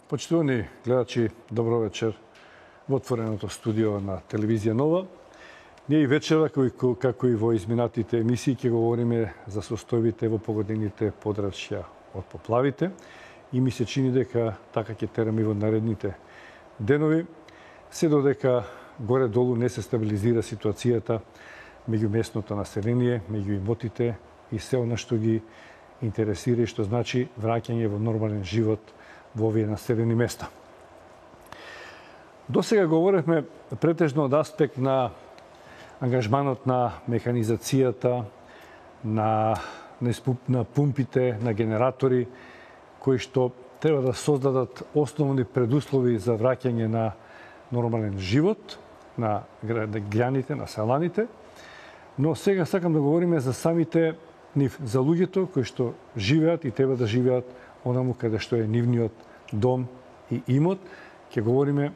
Почитувани гледачи, добро вечер во отвореното студио на Телевизија Нова. Ние и вечера, како и во изминатите емисии, ќе говориме за состојбите во погодените подрачја од поплавите и ми се чини дека така ќе тераме и во наредните денови, се додека горе-долу не се стабилизира ситуацијата меѓу местното население, меѓу имотите и се она што ги интересира и што значи враќање во нормален живот во овие населени места. До сега говоревме претежно од аспект на ангажманот на механизацијата, на пумпите, на генератори, кои што треба да создадат основни предуслови за враќање на нормален живот на граѓаните, на селаните. Но сега сакам да говориме за самите нив, за луѓето кои што живеат и треба да живеат онаму каде што е нивниот дом и имот. Ќе говориме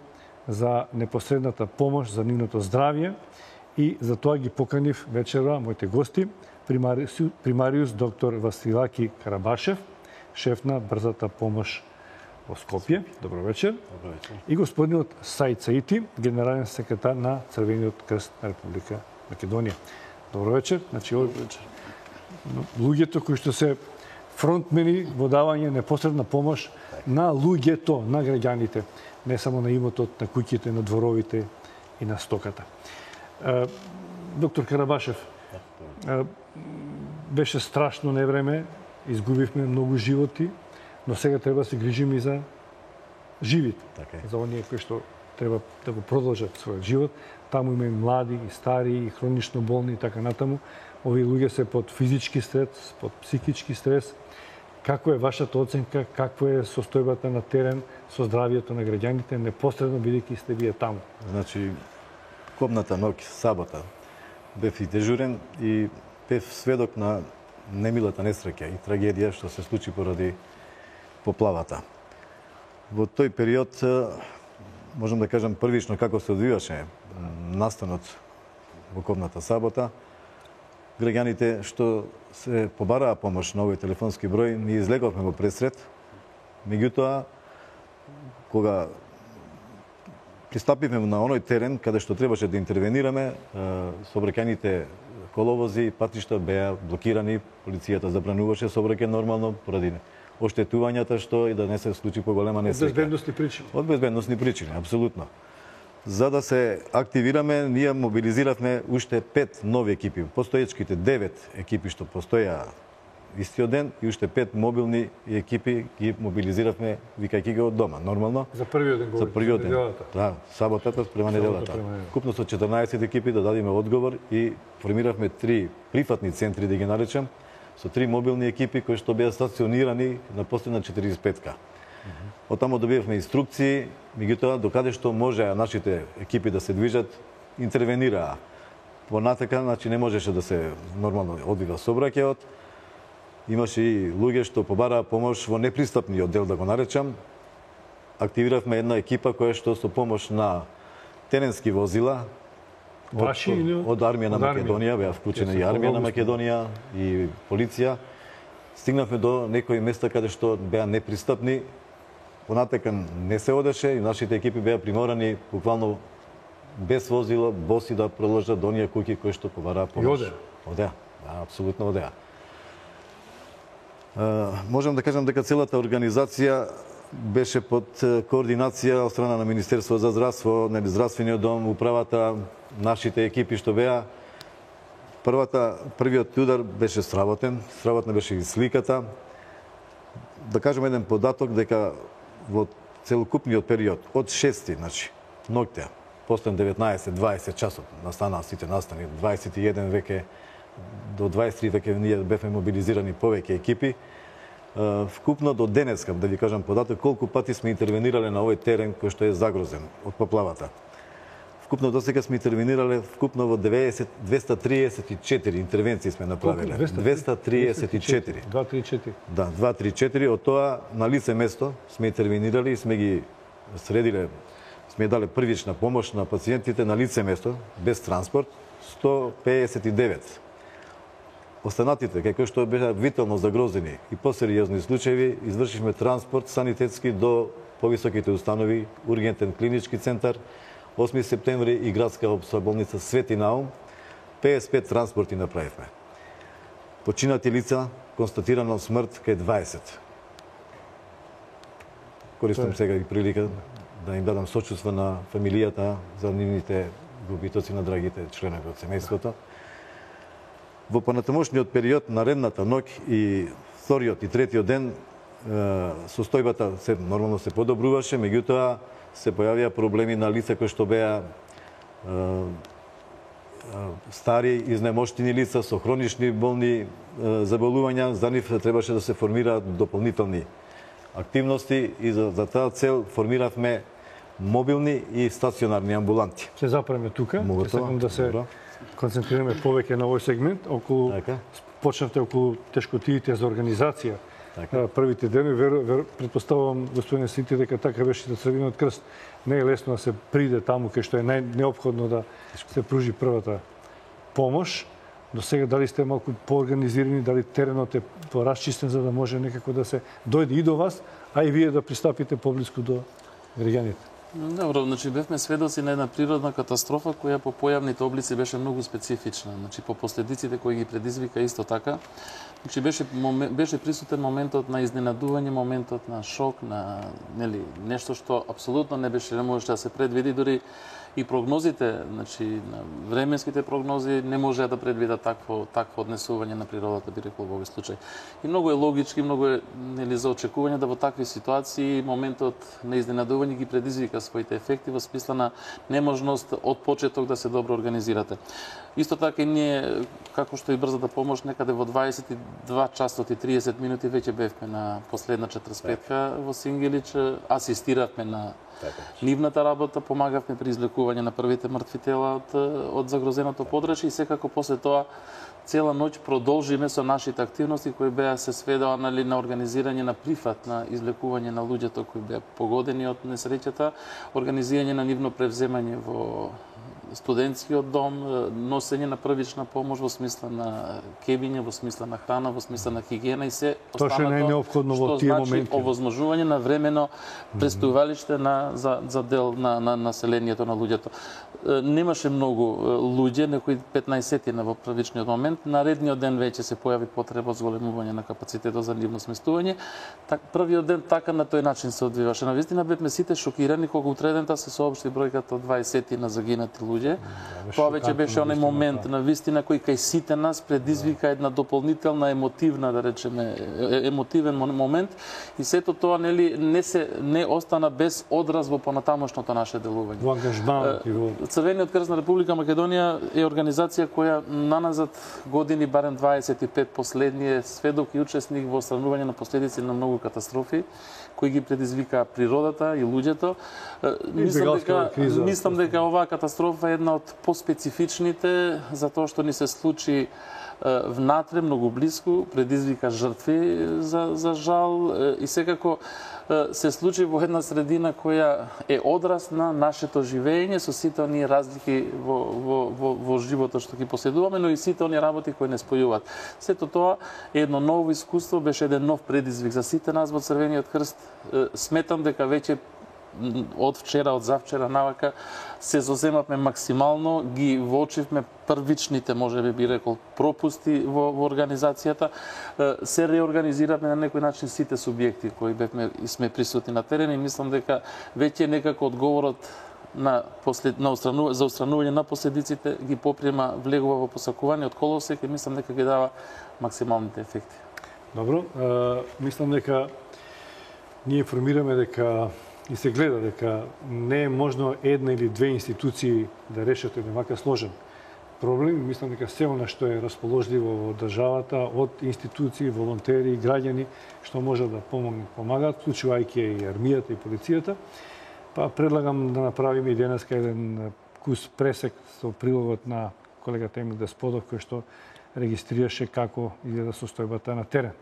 за непосредната помош за нивното здравје и за тоа ги поканив вечера моите гости, примариус доктор Василаки Карабашев, шеф на брзата помош во Скопје. Добро вечер. Добро вечер. И господинот Саид Саити, генерален секретар на Црвениот крст на Република Македонија. Добро вечер. Значи, луѓето кои што се фронтмени во давање непосредна помош на луѓето, на граѓаните, не само на имотот, на куќите, на дворовите и на стоката. Доктор Карабашев, беше страшно невреме, изгубивме многу животи, но сега треба да се грижиме и за живите, за оние кои што треба да го продолжат својот живот. Таму има и млади, и стари, и хронично болни и така натаму. Овие луѓе се под физички стрес, под психички стрес. Како е вашата оценка, какво е состојбата на терен со здравието на граѓаните, непосредно бидејќи сте вие таму? Значи, кобната ноќ, сабота, бев и дежурен и бев сведок на немилата несреќа и трагедија што се случи поради поплавата. Во тој период, можам да кажам првично како се одвиваше настанот во кобната сабота, граѓаните што се побараа помош на овој телефонски број, ние излеговме во пресред. Меѓутоа, кога пристапивме на оној терен каде што требаше да интервенираме, сообраќајните коловози и патишта беа блокирани, полицијата забрануваше сообраќај нормално поради оштетувањата што и да не се случи поголема несреќа. Од безбедносни причини. Од безбедносни причини, апсолутно. За да се активираме, ние мобилизиравме уште 5 нови екипи. Постоечките 9 екипи што постоја истиот ден и уште 5 мобилни екипи ги мобилизиравме викајќи ги од дома. Нормално. За првиот ден За првиот ден. Да, саботата спрема неделата. Купно со 14 екипи да дадеме одговор и формиравме 3 прифатни центри, да ги наречам, со 3 мобилни екипи кои што беа стационирани на последна 45-ка. Оттаму добивавме инструкции, меѓутоа докаде што можеа нашите екипи да се движат, интервенираа. Понатака, значи не можеше да се нормално одвива сообраќајот. Имаше и луѓе што побараа помош во непристапниот дел, да го наречам. Активиравме една екипа која што со помош на теренски возила од армија на Македонија, беа вклучени и армија на Македонија и полиција. Стигнавме до некои места каде што беа непристапни. Понатака не се одеше и нашите екипи беа приморани буквално без возила, боси да продолжат до оние куќи кои што побараа помош. Одеа, да, апсолутно одеа. Можам да кажам дека целата организација беше под координација од страна на Министерство за здравство, здравствениот дом, управата, нашите екипи што беа. Првиот удар беше сработен беше и сликата. Да кажем еден податок дека во целокупниот период од 6, значи, ноќта, после 19-20 часот настанаа сите настани, 21 веќе до 23 веќе ние бевме мобилизирани повеќе екипи. Вкупно до денеска, да ви кажам податок, колку пати сме интервенирале на овој терен кој што е загрозен од поплавата. Вкупно до сега сме интервенирале вкупно во 234 интервенции сме направиле. 234. 234. Да, 234. Од тоа на лице место сме интервенирали и сме ги средиле, сме дале првична помош на пациентите на лице место, без транспорт, 159. Останатите, како што беа витално загрозени и посериозни случаи, извршивме транспорт санитетски до повисоките установи, ургентен клинички центар, 8 септември и градска општа болница Свети Наум, 55 транспорти направивме. Починати лица, констатирано смрт кај 20. Користам сега и прилика да им дадам сочувство на фамилијата за нивните губитоци на драгите членови од семејството. Во понатамошниот период на редната ноќ и вториот и третиот ден состојбата се нормално се подобруваше, меѓутоа се појавија проблеми на лица кои што беа стари, изнемоштени лица со хронични болни заболувања. За нив требаше да се формираат дополнителни активности и за таа цел формиравме мобилни и стационарни амбуланти. Се запреме тука, сакам да се концентрираме повеќе на овој сегмент, околу почнавте околу тешкотиите за организација. Првите дени, претпоставувам, господине Синти, дека така беше за Црвениот крст. Не е лесно да се приде таму кај што е најнеопходно да се пружи првата помош. До сега дали сте малку поорганизирани, дали теренот е порасчистен за да може некако да се дојде и до вас, а и вие да пристапите поблиску до граѓаните? Добро, значи бевме сведоци на една природна катастрофа која по појавните облици беше многу специфична. Значи по последиците кои ги предизвика исто така. Значи беше присутен моментот на изненадување, моментот на шок, на нешто што апсолутно не можеше да се предвиди, дури и прогнозите, значи на временските прогнози не можеа да предвидат такво однесување на природата, би рекол во овој случај. И многу е логички, многу е за очекување да во такви ситуации моментот на изненадување ги предизвика своите ефекти во смисла на неможност од почеток да се добро организирате. Исто така и ние, како што и брзата помош, некаде во 22 часот и 30 минути веќе бевме на последна 45-ка во Сингелич, асистиравме на нивната работа, помагавме при излекување на првите мртви тела од загрозеното подрачје и секако после тоа цела ноќ продолжиме со нашите активности кои беа се сведоа на организирање на прифат на излекување на луѓето кои беа погодени од несреќата, организирање на нивно превземање во студентскиот дом, носење на првична помош во смисла на кебиња, во смисла на храна, во смисла на хигиена и се останато што значи овозможување на времено престојувалиште за дел на населението на луѓето. Немаше многу луѓе, некои 15-тина во првичниот момент. Наредниот ден веќе се појави потреба за зголемување на капацитетот за нивно сместување. Првиот ден така на тој начин се одвиваше. Навистина бевме сите шокирани кога утредента се соопшти бројката од 20-тина загинати луѓе. Тоа веќе беше оној момент на вистина кој кај сите нас предизвика една дополнителна емотивна, да речеме, емотивен момент и сето тоа не остана без одраз во понатамошното наше делување. Во ангажманот и во Црвениот крст на Република Македонија е организација која наназад години, барем 25 последни, е сведок и учесник во отстранување на последици на многу катастрофи кои ги предизвика природата и луѓето. Мислам дека оваа катастрофа е една од поспецифичните затоа што ни се случи внатре, многу близко, предизвика жртви за жал и секако се случи во една средина која е одраз на нашето живење со сите оние разлики во животот што ги поседуваме, но и сите оние работи кои не спојуваат. Сето тоа е едно ново искуство, беше еден нов предизвик за сите нас во Црвениот крст. Сметам дека веќе од вчера, од завчера навака се зоземавме максимално, ги воочивме првичните, можеби би рекол, пропусти во организацијата, се реорганизиравме на некој начин сите субјекти кои бевме и сме присутни на терен и мислам дека веќе некако одговорот за устранување на последиците ги поприема, влегува во посакување од колосек и мислам дека ги дава максималните ефекти. Добро, мислам дека ние информираме дека и се гледа дека не е можно една или две институции да решат еден вака сложен проблем. Мислам дека се она што е расположливо во државата, од институции, волонтери, граѓани, што може да помагаат, вклучувајќи и армијата и полицијата. Па предлагам да направиме и денеска еден кус пресек со прилогот на колегата Емил Десподов, кој што регистрираше како изгледа состојбата на терен.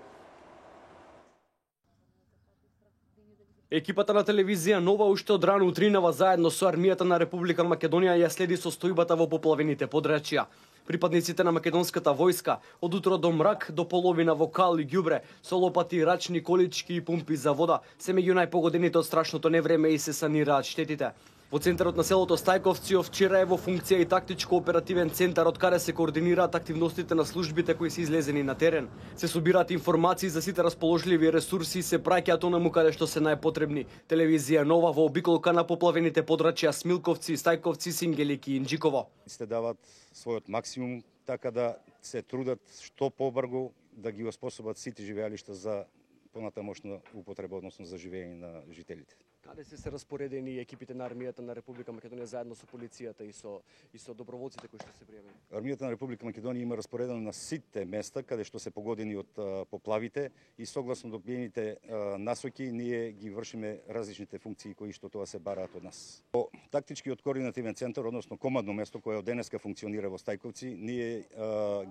Екипата на телевизија Нова уште од рано утринава заедно со армијата на Република Македонија ја следи состојбата во поплавените подрачја. Припадниците на македонската војска од утро до мрак до половина во кал и ѓубре со лопати, рачни, колички и пумпи за вода се меѓу најпогодените од страшното невреме и се санираат штетите. Во центарот на селото Стајковци вчера е во функција и тактичко оперативен центар од каде се координираат активностите на службите кои се излезени на терен. Се собираат информации за сите расположливи ресурси и се праќаат онаму каде што се најпотребни. Телевизија Нова во обиколка на поплавените подрачја Смилковци, Стајковци, Сингелики и Инџиково. Сте дават својот максимум така да се трудат што побрзо да ги оспособат сите живеалишта за понатамошна употреба, односно за живење на жителите. Каде се распоредени екипите на армијата на Република Македонија заедно со полицијата и со доброволците кои што се пријавени? Армијата на Република Македонија има распоредено на сите места каде што се погодени од поплавите и согласно добиените насоки ние ги вршиме различните функции кои што тоа се бараат од нас. По тактичкиот координативен центар, односно командно место кое од денеска функционира во Стајковци, ние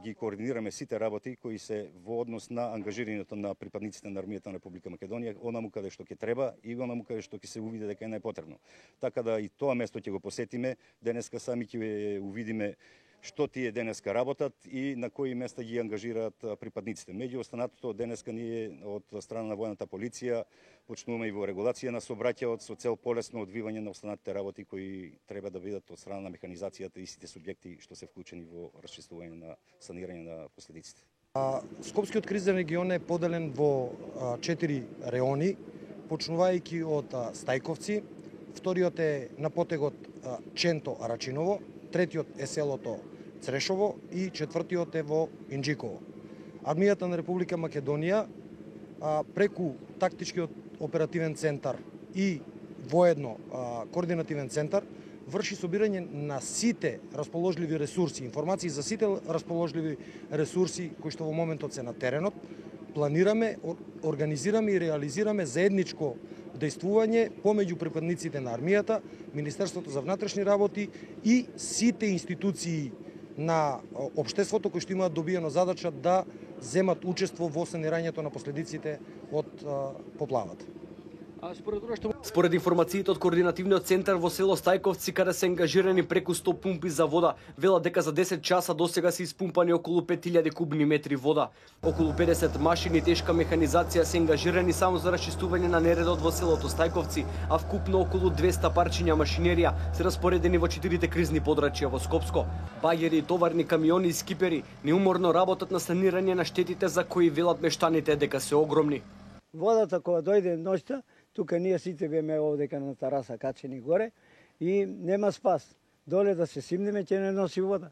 ги координираме сите работи кои се во однос на ангажирањето на припадниците на армијата на Република Македонија, онаму каде што ќе треба и онаму каде што ќе се увиде дека е најпотребно. Така да и тоа место ќе го посетиме, денеска сами ќе увидиме што тие денеска работат и на кои места ги ангажираат припадниците. Меѓу останатото денеска ние од страна на војната полиција почнуваме и во регулација на сообраќајот со цел полесно одвивање на останатите работи кои треба да бидат од страна на механизацијата и сите субјекти што се вклучени во расчистување на санирање на последиците. Скопскиот кризен регион е поделен во 4 реони, почнувајќи од Стајковци, вториот е на потегот Ченто Арачиново, третиот е селото Црешово и четвртиот е во Инџиково. Армијата на Република Македонија преку тактичкиот оперативен центар и воедно координативен центар врши собирање на сите расположливи ресурси, информации за сите расположливи ресурси кои што во моментот се на теренот. Планираме, организираме и реализираме заедничко дејствување помеѓу припадниците на армијата, Министерството за внатрешни работи и сите институции на општеството кои што имаат добиено задача да земат учество во санирањето на последиците од поплавата. Според информациите од координативниот центар во село Стајковци, каде се ангажирани преку 100 пумпи за вода, велат дека за 10 часа досега се испумпани околу 5000 кубни метри вода. Околу 50 машини и тешка механизација се ангажирани само за расчистување на нередот во селото Стајковци, а вкупно околу 200 парчиња машинерија се распоредени во 4 кризни подрачја во Скопско. Багери, товарни камиони и скипери неуморно работат на санирање на штетите за кои велат мештаните дека се огромни. Водата кога дојде ноќта, тука ние сите беме овдека на тараса качени горе и нема спас. Доле да се симнеме ќе не носи вода.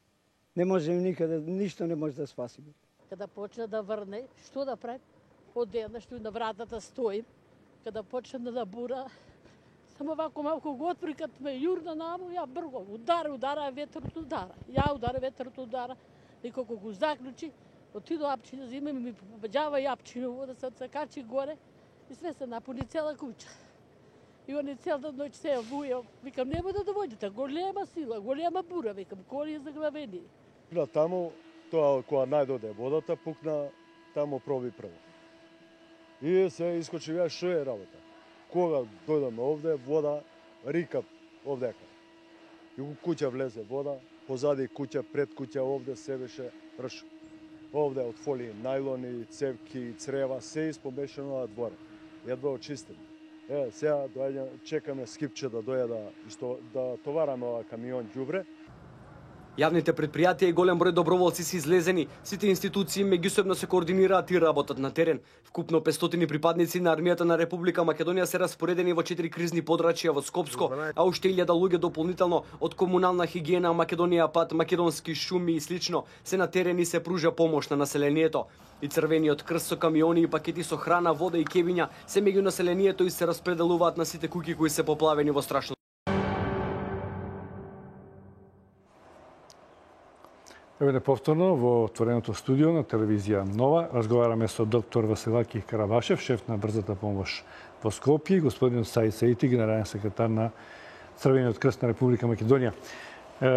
Не можеме никаде, ништо не може да спасиме. Када почна да врне, што да правим? Одеднаш на вратата стоим, када почна да бура, само вако малку го отвори, кад ме јурна намо, ја брго, удара, ветрот удара. Ја удара, ветрот удара, и колку го заклучи, отидо апчина, зиме ми побаѓава јапчиново да се качи горе и све се напуни цела куќа. И они целата ноќ се вуја, викам нема да доводите, голема сила, голема бура, викам коли е заглавени. Таму, тоа кога најдоде водата, пукна, таму проби прво. И се искочи ја што е работа. Кога дојдаме овде, вода, рикап овдека. И у куќа влезе вода, позади куќа, пред куќа овде се беше ршо. Овде од фолии, најлони, цевки, црева, се испомешано на двор. Едва очистим. Сега чекаме скипче да дојде да товараме ова камион ѓубре. Јавните предпријатија и голем број доброволци се излезени, сите институции меѓусебно се координираат и работат на терен. Вкупно 500 припадници на армијата на Република Македонија се распоредени во 4 кризни подрачја во Скопско, а уште 1000 луѓе дополнително од комунална хигиена, Македонија пат, македонски шуми и слично се на терен и се пружа помош на населението. И Црвениот крст со камиони и пакети со храна, вода и кевиња се меѓу населението и се распределуваат на сите куќи кои се поплавени во страшно. Еве повторно во отвореното студио на телевизија Нова разговараме со доктор Василаки Карабашев, шеф на брзата помош во Скопје, господин Саид Саити, генерален секретар на Црвениот крст на Република Македонија.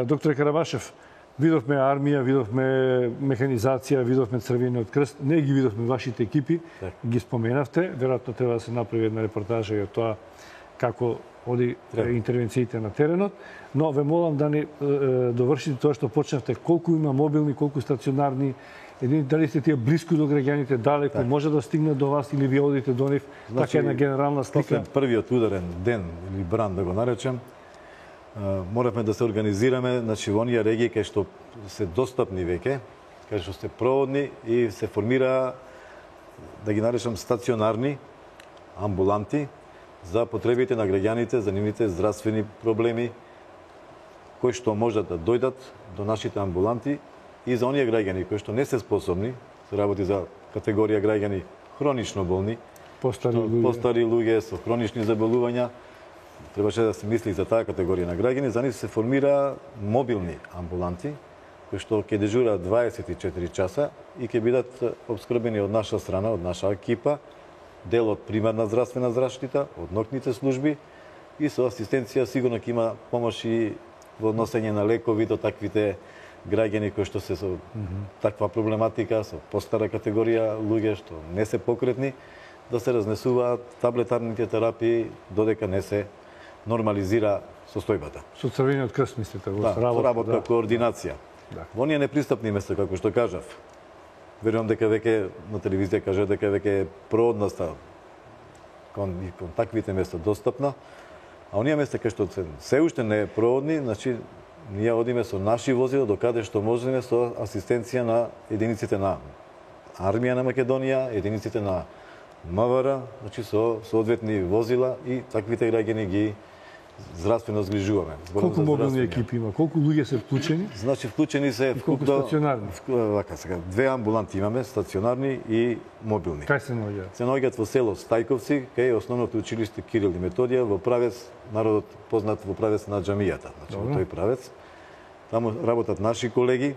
Доктор Карабашев, видовме армија, видовме механизација, видовме Црвениот крст, не ги видовме вашите екипи, ги споменавте, веројатно треба да се направи една репортажа и од тоа како оди интервенциите на теренот, но ве молам да ни довршите тоа што почнавте, колку има мобилни, колку стационарни, дали сте тие близко до граѓаните, далеко, може да стигнат до вас или ви одите до нив, така една генерална слика. Првиот ударен ден или бран да го наречем, моравме да се организираме, значи во оние регии кај што се достапни веќе, кај што се проводни и се формира, да ги наречам, стационарни амбуланти за потребите на граѓаните, за нивните здравствени проблеми, кои што можат да дојдат до нашите амбуланти и за оние граѓани кои што не се способни, се работи за категорија граѓани хронично болни, постари луѓе со хронични заболувања, требаше да се мисли за таа категорија на граѓани, за нив се формира мобилни амбуланти, кои што ќе дежураат 24 часа и ќе бидат обскрбени од наша страна, од наша екипа, дел од примарна здравствена заштита, од ноќните служби и со асистенција сигурно ќе има помош и во носење на лекови до таквите граѓани кои што се со таква проблематика, со постара категорија луѓе што не се покретни, да се разнесуваат таблетарните терапии додека не се нормализира состојбата. Со Црвениот крст мислите, во работа, координација. Во оние непристапни места, како што кажав, верувам дека веќе на телевизија кажа дека веќе е проводноста кон таквите места достапна, а оние места кај што се уште не е проводни, значи ние одиме со наши возила до каде што можеме со асистенција на единиците на Армија на Македонија, единиците на МВР, значи со соодветни возила и таквите граѓани ги здравствено згрижуваме. Колку мобилни екипи има? Колку луѓе се вклучени? Значи вклучени се колку стационарни? Вака сега, 2 амбуланти имаме, стационарни и мобилни. Кај се наоѓаат? Се наоѓаат во село Стајковци, кај основното училиште Кирил и Методија, во правец, народот познат во правец на џамијата, значи во тој правец. Таму работат наши колеги,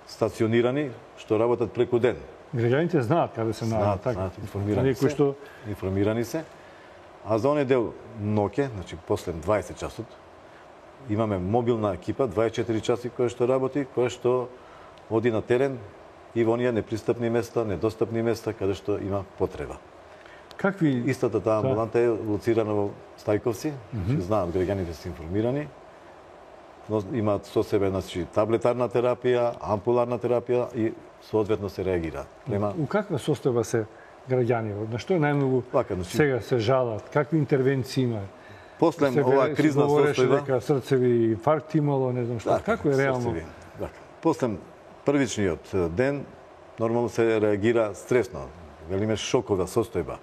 стационирани, што работат преку ден. Граѓаните знаат каде се наоѓаат, така? Знаат, информирани се. А за оние дел ноќе, значи после 20 часот, имаме мобилна екипа, 24 часи која што работи, која што оди на терен и во оние непристапни места, недостапни места, каде што има потреба. Истата таа амбуланта е лоцирана во Стајковци, значи знаат граѓаните се информирани, имаат со себе, значи, таблетарна терапија, ампуларна терапија и соодветно се реагираат. У каква состојба се граѓани? На што најмногу сега се жалат? Какви интервенции има? После оваа кризна состојба, дека срцеви инфаркт имало, не знам што. Како е реално? После првичниот ден нормално се реагира стресно. Велиме шокова состојба.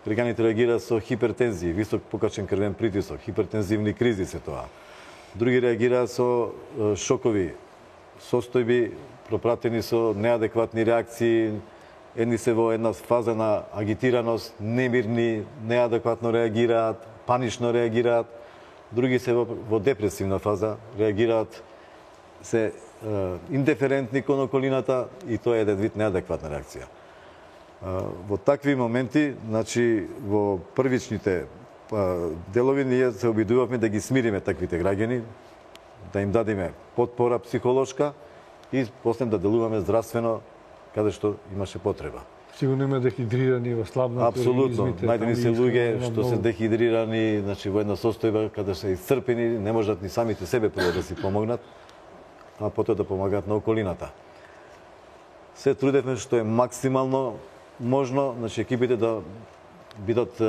Граѓаните реагираат со хипертензија, висок покачен крвен притисок, хипертензивни кризи се тоа. Други реагираат со шокови состојби, пропратени со неадекватни реакции, едни се во една фаза на агитираност, немирни, неадекватно реагираат, панично реагираат, други се во депресивна фаза, реагираат се индиферентни кон околината и тоа е еден вид неадекватна реакција. Во такви моменти, значи во првичните делови ние се обидувавме да ги смириме таквите граѓани, да им дадеме потпора психолошка и после да делуваме здравствено каде што имаше потреба. Сигурно има дехидрирани во слабната. Апсолутно. Најдени се луѓе што се дехидрирани, значи во една состојба каде се исцрпени, не можат ни самите себе прво да си помогнат, а потоа да помагаат на околината. Се трудевме што е максимално можно, значи екипите да бидат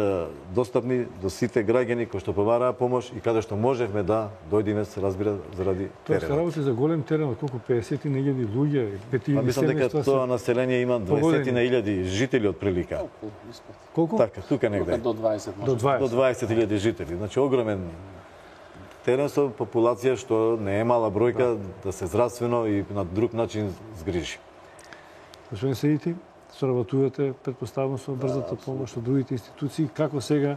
достапни до сите граѓани кои што побараа помош и каде што можевме да дојдеме, се разбира, заради теренот. Тоа се работи за голем терен, колку 50.000 луѓе, 5.000 мислам дека тоа население има 20.000 жители од прилика. Колку? Така, тука негде. До 20. До 20.000 жители. Значи огромен терен со популација што не е мала бројка да се здравствено и на друг начин згрижи. Господин Саити, соработувате, претпоставам, со брзата помош, со другите институции. Како сега,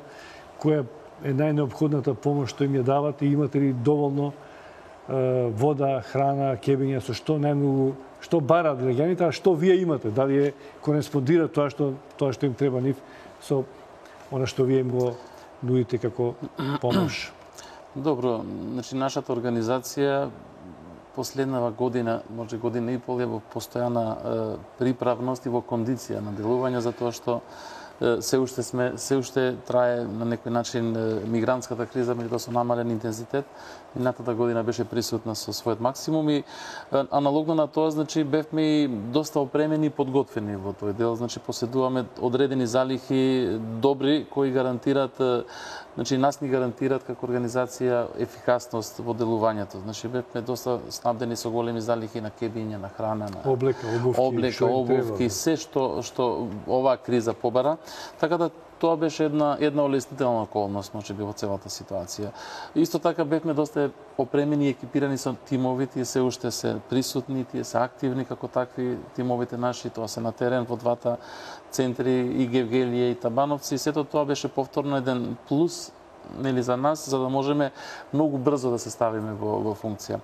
која е најнеобходната помош што им ја давате? Имате ли доволно вода, храна, кебиња, со што најмногу, што бараат граѓаните, а што вие имате? Дали е кореспондира тоа што им треба нив со она што вие им го нудите како помош? Добро, значи нашата организација последнава година, може година и пол, е во постојана приправност и во кондиција на делување, затоа што се уште трае на некој начин мигрантската криза, меѓутоа со намален интензитет. Минатата година беше присутна со својот максимум и аналогно на тоа, значи бевме и доста опремени и подготвени во тој дел, значи поседуваме одредени залихи добри кои гарантираат, значи нас ни гарантираат како организација ефикасност во делувањето. Значи бевме доста снабдени со големи залихи на кебиња, на храна, на облека, обувки, се што оваа криза побара. Така да тоа беше една олеснителна околност, може би, во целата ситуација. Исто така бевме доста опремени и екипирани со тимови, тие се уште се присутни, тие се активни како такви тимовите наши, тоа се на терен во двата центри и Гевгелија и Табановци. Сето тоа беше повторно еден плюс нели за нас, за да можеме многу брзо да се ставиме во функција.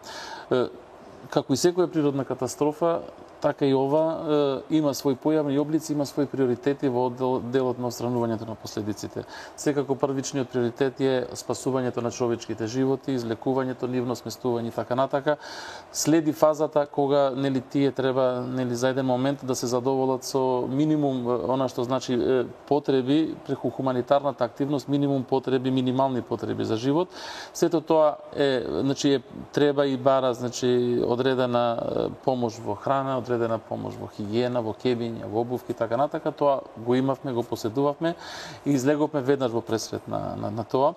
Како и секоја природна катастрофа, така и ова има свој појавни облици, има своји приоритети во делот на отстранувањето на последиците. Секако првичниот приоритет е спасувањето на човечките животи, излекувањето, нивно сместување и така натака. Следи фазата кога нели тие треба нели за еден момент да се задоволат со минимум она што значи потреби преку хуманитарната активност, минимум потреби, минимални потреби за живот. Сето тоа значи треба и бара значи одредена помош во храна, одредена помош во хигиена, во кебиња, во обувки, така натака. Тоа го имавме, го поседувавме и излеговме веднаш во пресрет на тоа.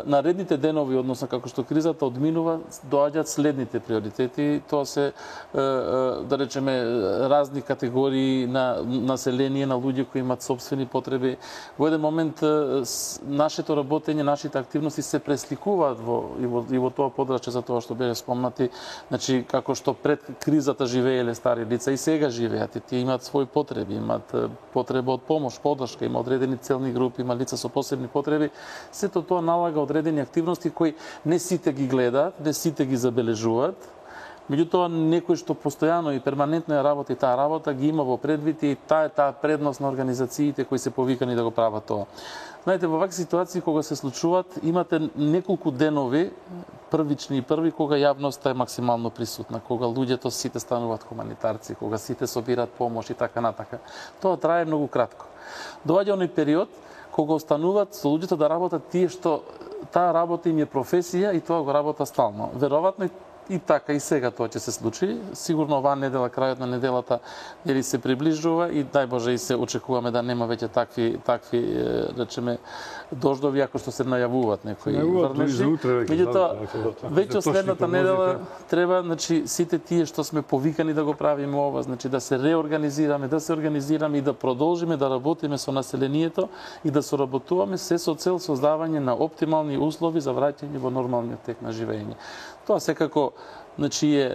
Наредните денови, односно како што кризата одминува, доаѓаат следните приоритети. Тоа се, да речеме, разни категории на население, на луѓе кои имаат собствени потреби. Во еден момент нашето работење, нашите активности се пресликуваат и во тоа подрачје за тоа што беше спомнати, значи како што пред кризата живееле стари лица и сега живеат, и тие имаат своји потреби, имаат потреба од помош, подршка, има одредени целни групи, има лица со посебни потреби. Сето тоа налага одредени активности кои не сите ги гледаат, не сите ги забележуваат. Меѓутоа, некој што постојано и перманентно ја работи таа работа, ги има во предвид и таа предност на организациите кои се повикани да го прават тоа. Знаете, во вакви ситуации кога се случуваат, имате неколку денови, првични и први, кога јавноста е максимално присутна, кога луѓето сите стануваат хуманитарци, кога сите собираат помош и така натака. Тоа трае многу кратко. Доаѓа оној период кога остануваат со луѓето да работат тие што таа работа им е професија и тоа го работа стално. Веројатно и така и сега тоа ќе се случи. Сигурно оваа недела, крајот на неделата, нели се приближува и дај Боже и се очекуваме да нема веќе такви речеме дождови ако што се најавуваат некои врнежи. Меѓутоа веќе следната недела треба значи сите тие што сме повикани да го правиме ова, значи да се реорганизираме, да се организираме и да продолжиме да работиме со населението и да соработуваме се со цел создавање на оптимални услови за враќање во нормалниот тек на живење. Тоа секако значи е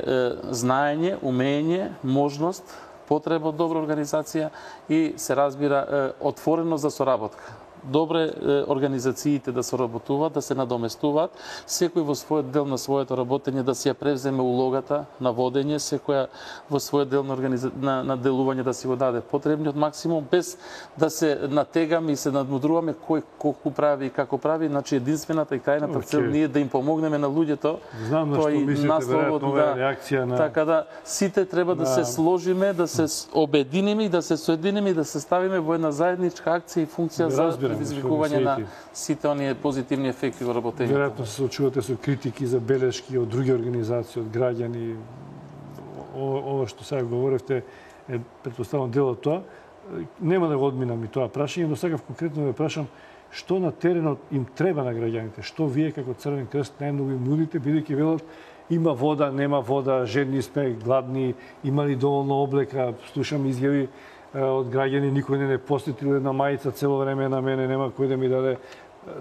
знаење, умење, можност, потреба од добра организација и се разбира отвореност за соработка. Добре организациите да соработуваат, да се надоместуваат, секој во својот дел на своето работење да си ја превземе улогата на водење, секоја во својот дел на делување да си го даде потребниот максимум, без да се натегаме и се надмудруваме кој колку прави и како прави. Значи единствената и крајната цел ние да им помогнеме на луѓето. Знам на што мислите, веројатно ова е реакција на... Така да сите треба да се сложиме, да се обединиме и да се соединиме и да се ставиме во една заедничка акција и функција за предизвикување на сите оние позитивни ефекти во работењето. Веројатно се соочувате со критики за белешки од други организации, од граѓани. Ова што сега говоревте е претпоставам дел од тоа. Нема да го одминам и тоа прашање, но сакав конкретно да прашам што на теренот им треба на граѓаните, што вие како Црвен крст најмногу им нудите, бидејќи велат има вода, нема вода, жедни сме, гладни, има ли доволно облека, слушам изјави од граѓани, никој не посетил една мајца цело време на мене, нема кој да ми даде.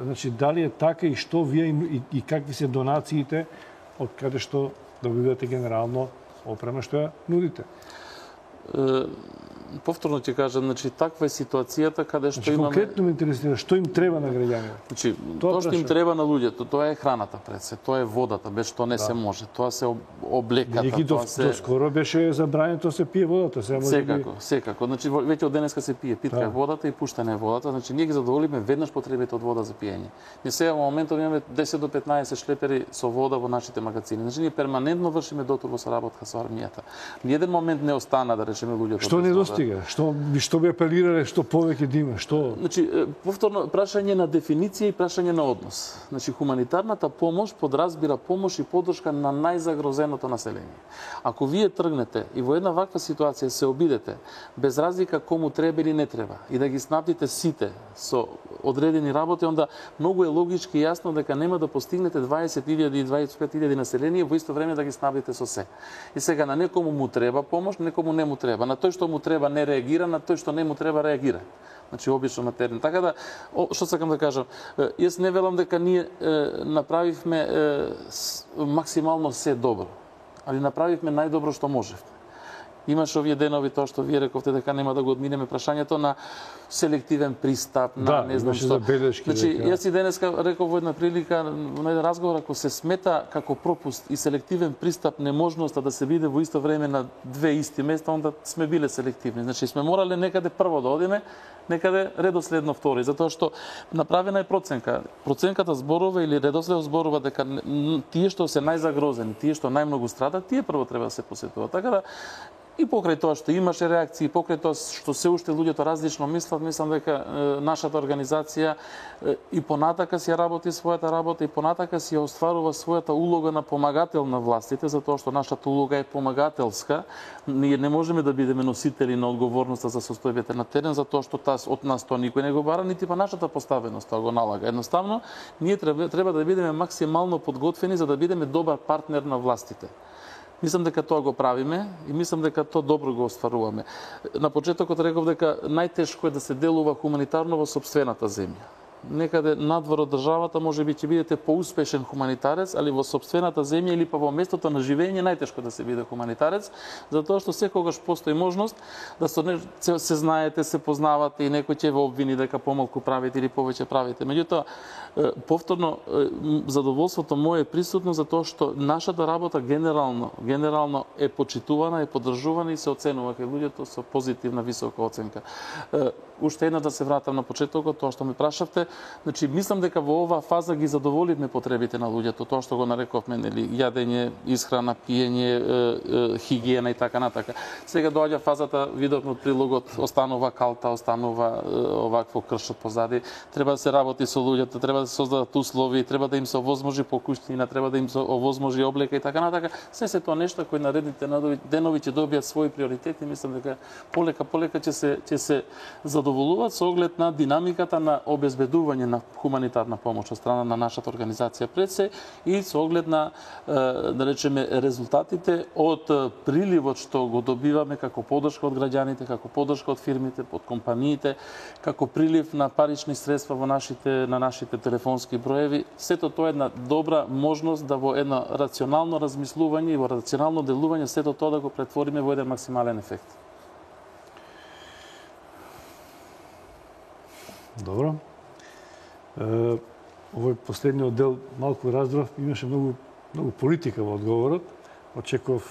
Значи, дали е така и што вие и какви се донациите од каде што добивате генерално опрема што ја нудите? Повторно ќе кажам, значи таква е ситуацијата каде што имаме... Конкретно ме интересира што им треба на граѓаните. Значи, тоа што им треба на луѓето, тоа е храната пред се, тоа е водата, без што не се може, тоа се облеката, тоа се... Доскоро беше забрането се пие водата, сега може Секако, значи веќе од денеска се пие питка водата и пуштена е водата, значи ние ги задоволиме веднаш потребите од вода за пиење. Ние сега во моментот имаме 10 до 15 шлепери со вода во нашите магазини. Значи ние перманентно вршиме дотур во соработка со армијата. Ни еден момент не остана да речеме луѓето. Што недостига постига? Што би апелирале, што повеќе да има? Значи, повторно, прашање на дефиниција и прашање на однос. Значи, хуманитарната помош подразбира помош и поддршка на најзагрозеното население. Ако вие тргнете и во една ваква ситуација се обидете, без разлика кому треба или не треба, и да ги снабдите сите со одредени работи, онда многу е логички и јасно дека нема да постигнете 20.000 и 25.000 население во исто време да ги снабдите со се. И сега на некому му треба помош, некому не му треба. На тој што му треба не реагира, на тој што не му треба реагира. Значи обично на терен. Така да, што сакам да кажам, јас не велам дека ние направивме максимално се добро, али направивме најдобро што можевме. Имаше овие денови тоа што вие рековте дека нема да го одминеме прашањето на селективен пристап, на не знам што. Значи, јас и денеска реков во една прилика, во еден разговор, ако се смета како пропуст и селективен пристап неможноста да се биде во исто време на две исти места, онда сме биле селективни. Значи, сме морале некаде прво да одиме, некаде редоследно втори, затоа што направена е проценка. Проценката зборува или редоследно зборува дека тие што се најзагрозени, тие што најмногу страдат, тие прво треба да се посетуваат. Така да и покрај тоа што имаше реакции, покрај тоа што се уште луѓето различно мислат, мислам дека нашата организација и понатака си работи својата работа и понатака си остварува својата улога на помагател на властите, затоа што нашата улога е помагателска. Ние не можеме да бидеме носители на одговорноста за состојбите на терен, затоа што од нас тоа никој не го бара, нити па нашата поставеност тоа го налага. Едноставно, ние треба да бидеме максимално подготвени за да бидеме добар партнер на властите. Мислам дека тоа го правиме и мислам дека тоа добро го остваруваме. На почетокот реков дека најтешко е да се делува хуманитарно во сопствената земја. Некаде надвор од државата може би ќе бидете поуспешен хуманитарец, али во сопствената земја или па во местото на живење најтешко да се биде хуманитарец, затоа што секогаш постои можност да се знаете, се познавате и некој ќе ве обвини дека помалку правите или повеќе правите. Меѓутоа, повторно задоволството мое е присутно затоа што нашата работа генерално е почитувана, е поддржувана и се оценува кај луѓето со позитивна висока оценка. Уште една да се вратам на почетокот, тоа што ме прашавте, значи мислам дека во оваа фаза ги задоволивме потребите на луѓето, тоа што го нарековме, нели, јадење, исхрана, пиење, хигиена и така натака. Сега доаѓа фазата, видовме од прилогот, останува калта, останува овакво кршот позади. Треба да се работи со луѓето, треба да се создадат услови, треба да им се овозможи покуштина, треба да им се овозможи облека и така натака. Се тоа нешто кои наредните денови ќе добијат своји приоритети, мислам дека полека ќе се задоволуваат со оглед на динамиката на обезбедување на хуманитарна помош од страна на нашата организација пред се и со оглед на, да речеме, резултатите од приливот што го добиваме како поддршка од граѓаните, како поддршка од фирмите, од компаниите, како прилив на парични средства на нашите телефонски броеви. Сето тоа е една добра можност да во едно рационално размислување и во рационално делување сето тоа да го претвориме во еден максимален ефект. Добро. Овој последниот дел малку раздрав, имаше многу политика во одговорот. Очекував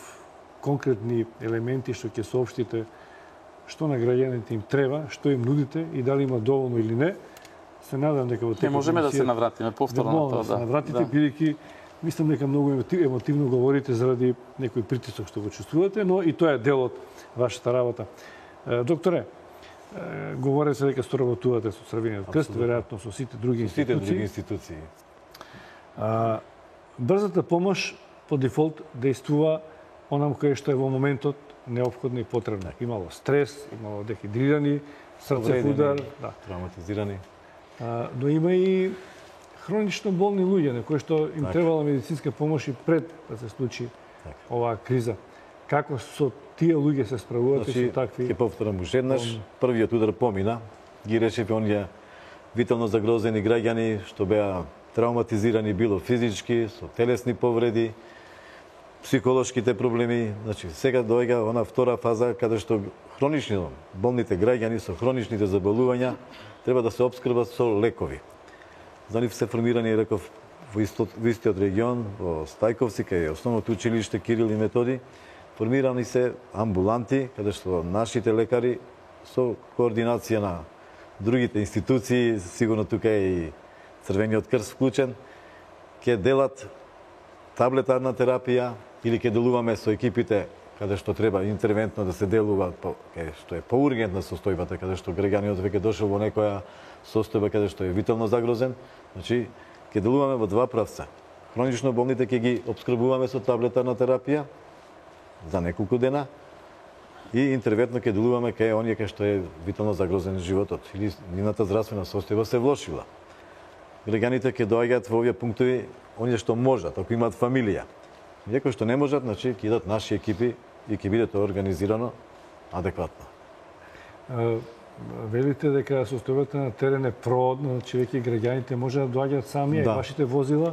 конкретни елементи што ќе соопштите што на граѓаните им треба, што им нудите и дали има доволно или не. Се надам дека во текот не можеме да се навратиме повторно на тоа, да. Се навратите, бидејќи мислам дека многу емотивно говорите заради некој притисок што го чувствувате, но и тоа е дел од вашата работа. Докторе, говори се дека соработувате со Црвениот крст, веројатно со сите други институции. Брзата помош по дефолт действува онам кое што е во моментот неопходно и потребно. Имало стрес, имало дехидрирани, срцев удар, травматизирани. Но има и хронично болни луѓе на кои што им требала медицинска помош и пред да се случи оваа криза. Како со тие луѓе се справувате со такви? Ќе повторам уште еднаш, првиот удар помина, ги речеве оние витално загрозени граѓани што беа травматизирани било физички, со телесни повреди, психолошките проблеми. Значи, сега доаѓа она втора фаза каде што хронично болните граѓани со хроничните заболувања треба да се обскрбат со лекови. За нив се формирани, реков, во истиот регион, во Стајковци, кај основното училиште Кирил и Методи, формирани се амбуланти, каде што нашите лекари со координација на другите институции, сигурно тука е и Црвениот крст вклучен, ќе делат таблетарна терапија или ќе делуваме со екипите каде што треба интервентно да се делува, што е поургентна состојбата, каде што граѓаниот веќе дошол во некоја состојба каде што е витално загрозен, значи ќе делуваме во два правца. Хронично болните ќе ги обскрбуваме со таблетарна терапија за неколку дена и интервентно ќе делуваме кај оние кај што е витално загрозен животот или нивната здравствена состојба се влошила. Граѓаните ќе доаѓаат во овие пунктови оние што можат, ако имаат фамилија. Оние кои што не можат, значи ќе идат наши екипи и ќе биде тоа организирано адекватно. Велите дека состојбата на терен е проодна, значи веќе граѓаните може да доаѓаат сами, да. И вашите возила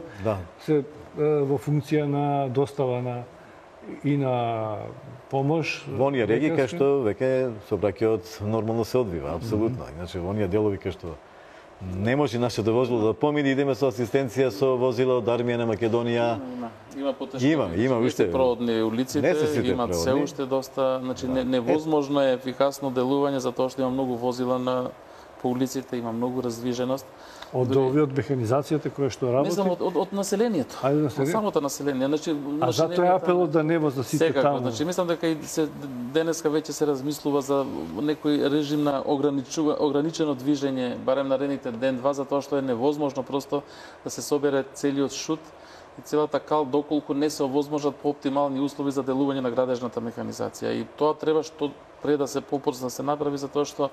се во функција на достава и на помош. Во оние регии кај што веќе сообраќајот нормално се одвива, апсолутно. Значи во оние делови кај што не може нашето возило да помине, идеме со асистенција со возила од Армија на Македонија. Има потешки. Има уште проводни улиците, имаат се уште доста, значи невозможно е ефикасно делување затоа што има многу возила по улиците, има многу раздвиженост. Од овие од механизацијата која што работи? Не знам, од населението. Од самото население. Значи, а затоа е апелот да не воз да сите таму. Значи, мислам дека и денеска веќе се размислува за некој режим на ограничено движење, барем наредните ден-два, затоа што е невозможно просто да се собере целиот шут и целата кал доколку не се овозможат по оптимални услови за делување на градежната механизација. И тоа треба што пред да се попорзно се направи, затоа што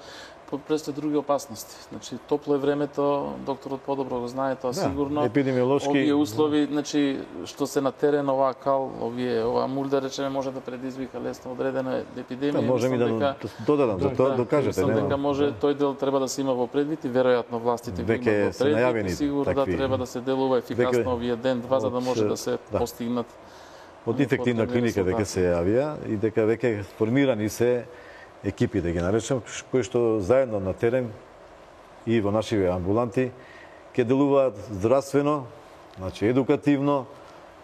престои други опасности. Значи, топло е времето, докторот подобро го знае тоа сигурно. Епидемиолошки... Овие услови, значи, што се на терен, оваа кал, оваа мул, да речеме, може да предизвика лесно одредена епидемија. Можем и да додадам, за тоа докажете. Мислам дека може, тој дел треба да се има во предвид и веројатно властите го имаат во предвид. Сигурно да треба да се делува ефикасно овие ден-два, за да може да се постигнат. Од инфективна клиника веќе се јавија и дека веќе формирани се екипи, да ги наречам, кои што заедно на терен и во нашите амбуланти ќе делуваат здравствено, значи едукативно,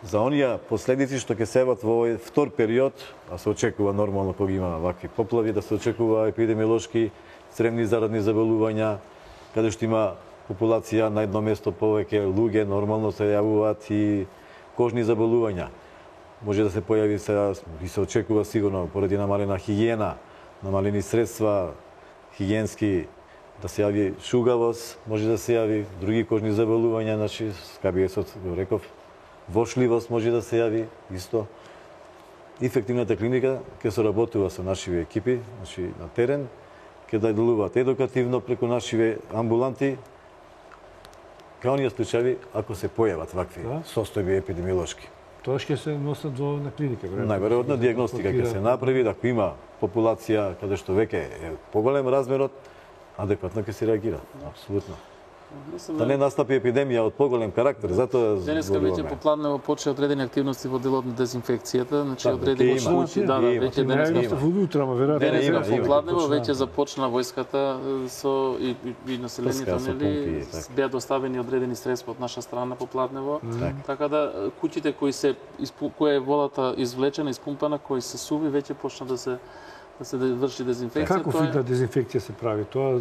за оние последици што ќе се јават во овој втор период, а се очекува нормално кога има вакви поплави, да се очекува епидемиолошки цревни зарадни заболувања, каде што има популација на едно место повеќе луѓе, нормално се јавуваат и кожни заболувања. Може да се појави и се очекува сигурно поради намалена хигиена, намалени средства хигиенски, да се јави шугавост, може да се јави други кожни заболувања, значи скабиесот, го реков, вошливост може да се јави исто. Инфективната клиника ќе соработува со нашите екипи, значи на терен, ќе да делуваат едукативно преку нашите амбуланти, кај оние случаи ако се појават вакви состојби епидемиолошки. Тоа ќе се носат на клиника, веројатно. Најверојатно дијагностика ќе се направи, ако има популација каде што веќе е поголем размерот, адекватно ќе се реагира. Апсолутно. Да не настапи епидемија од поголем карактер, затоа денеска веќе попладнево почне одредени активности во делот на дезинфекцијата, значи одредени куќи, веќе денеска попладнево веќе започна војската со и населението, нели, беа доставени одредени средства од наша страна попладнево, така да куќите кои е водата извлечена, испумпана, кои се суви, веќе почна да се врши дезинфекција. Каков вид на дезинфекција се прави? Тоа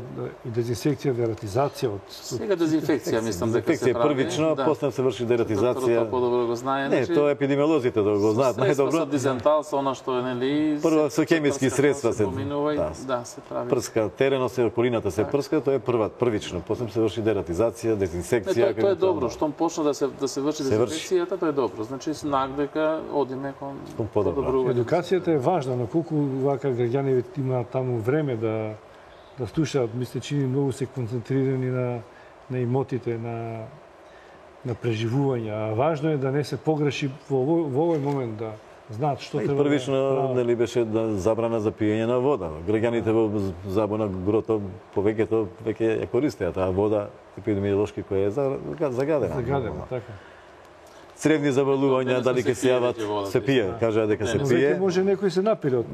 и дезинфекција, дератизација од... Сега дезинфекција, мислам дека се прави. Првично, после се врши дератизација. Тоа подобро го знае. Не, тоа епидемиолозите да го знаат најдобро. Со дизентал, со она што е, нели... Прво со хемиски средства се се прави. Прска, терено се, околината се прска, тоа е првично. После се врши дератизација, дезинсекција. Тоа е добро, штом почна да се врши дезинфекцијата, тоа е добро. Значи, знак дека одиме кон подобро. Едукацијата е важна, но колку вака граѓани имаат таму време да слушаат, мисле, чини многу се концентрирани на имотите, на преживување. А важно е да не се погреши во овој момент, да знаат што треба да прават. Првично, нели, беше забрана за пиење на вода. Граѓаните во Забона, Грото, повеќето веќе ја користеа таа вода епидемиолошки која е загадена. Загадена, така. Цревни заболувања, дали ќе се јават, се пие, кажа дека се пие. Веќе може некој се напире од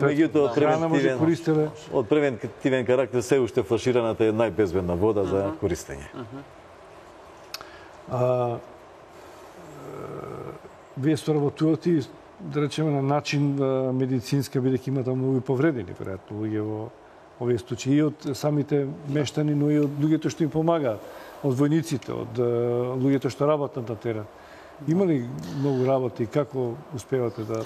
од превентивен карактер се уште флашираната е најбезбедна вода за користење. Вие соработувате, да речеме, на начин медицинска, бидејќи има таму многу повредени, веројатно, луѓе во овие случаи, и од самите мештани, но и од луѓето што им помагаат, од војниците, од луѓето што работат на терен. Има ли многу работи и како успевате да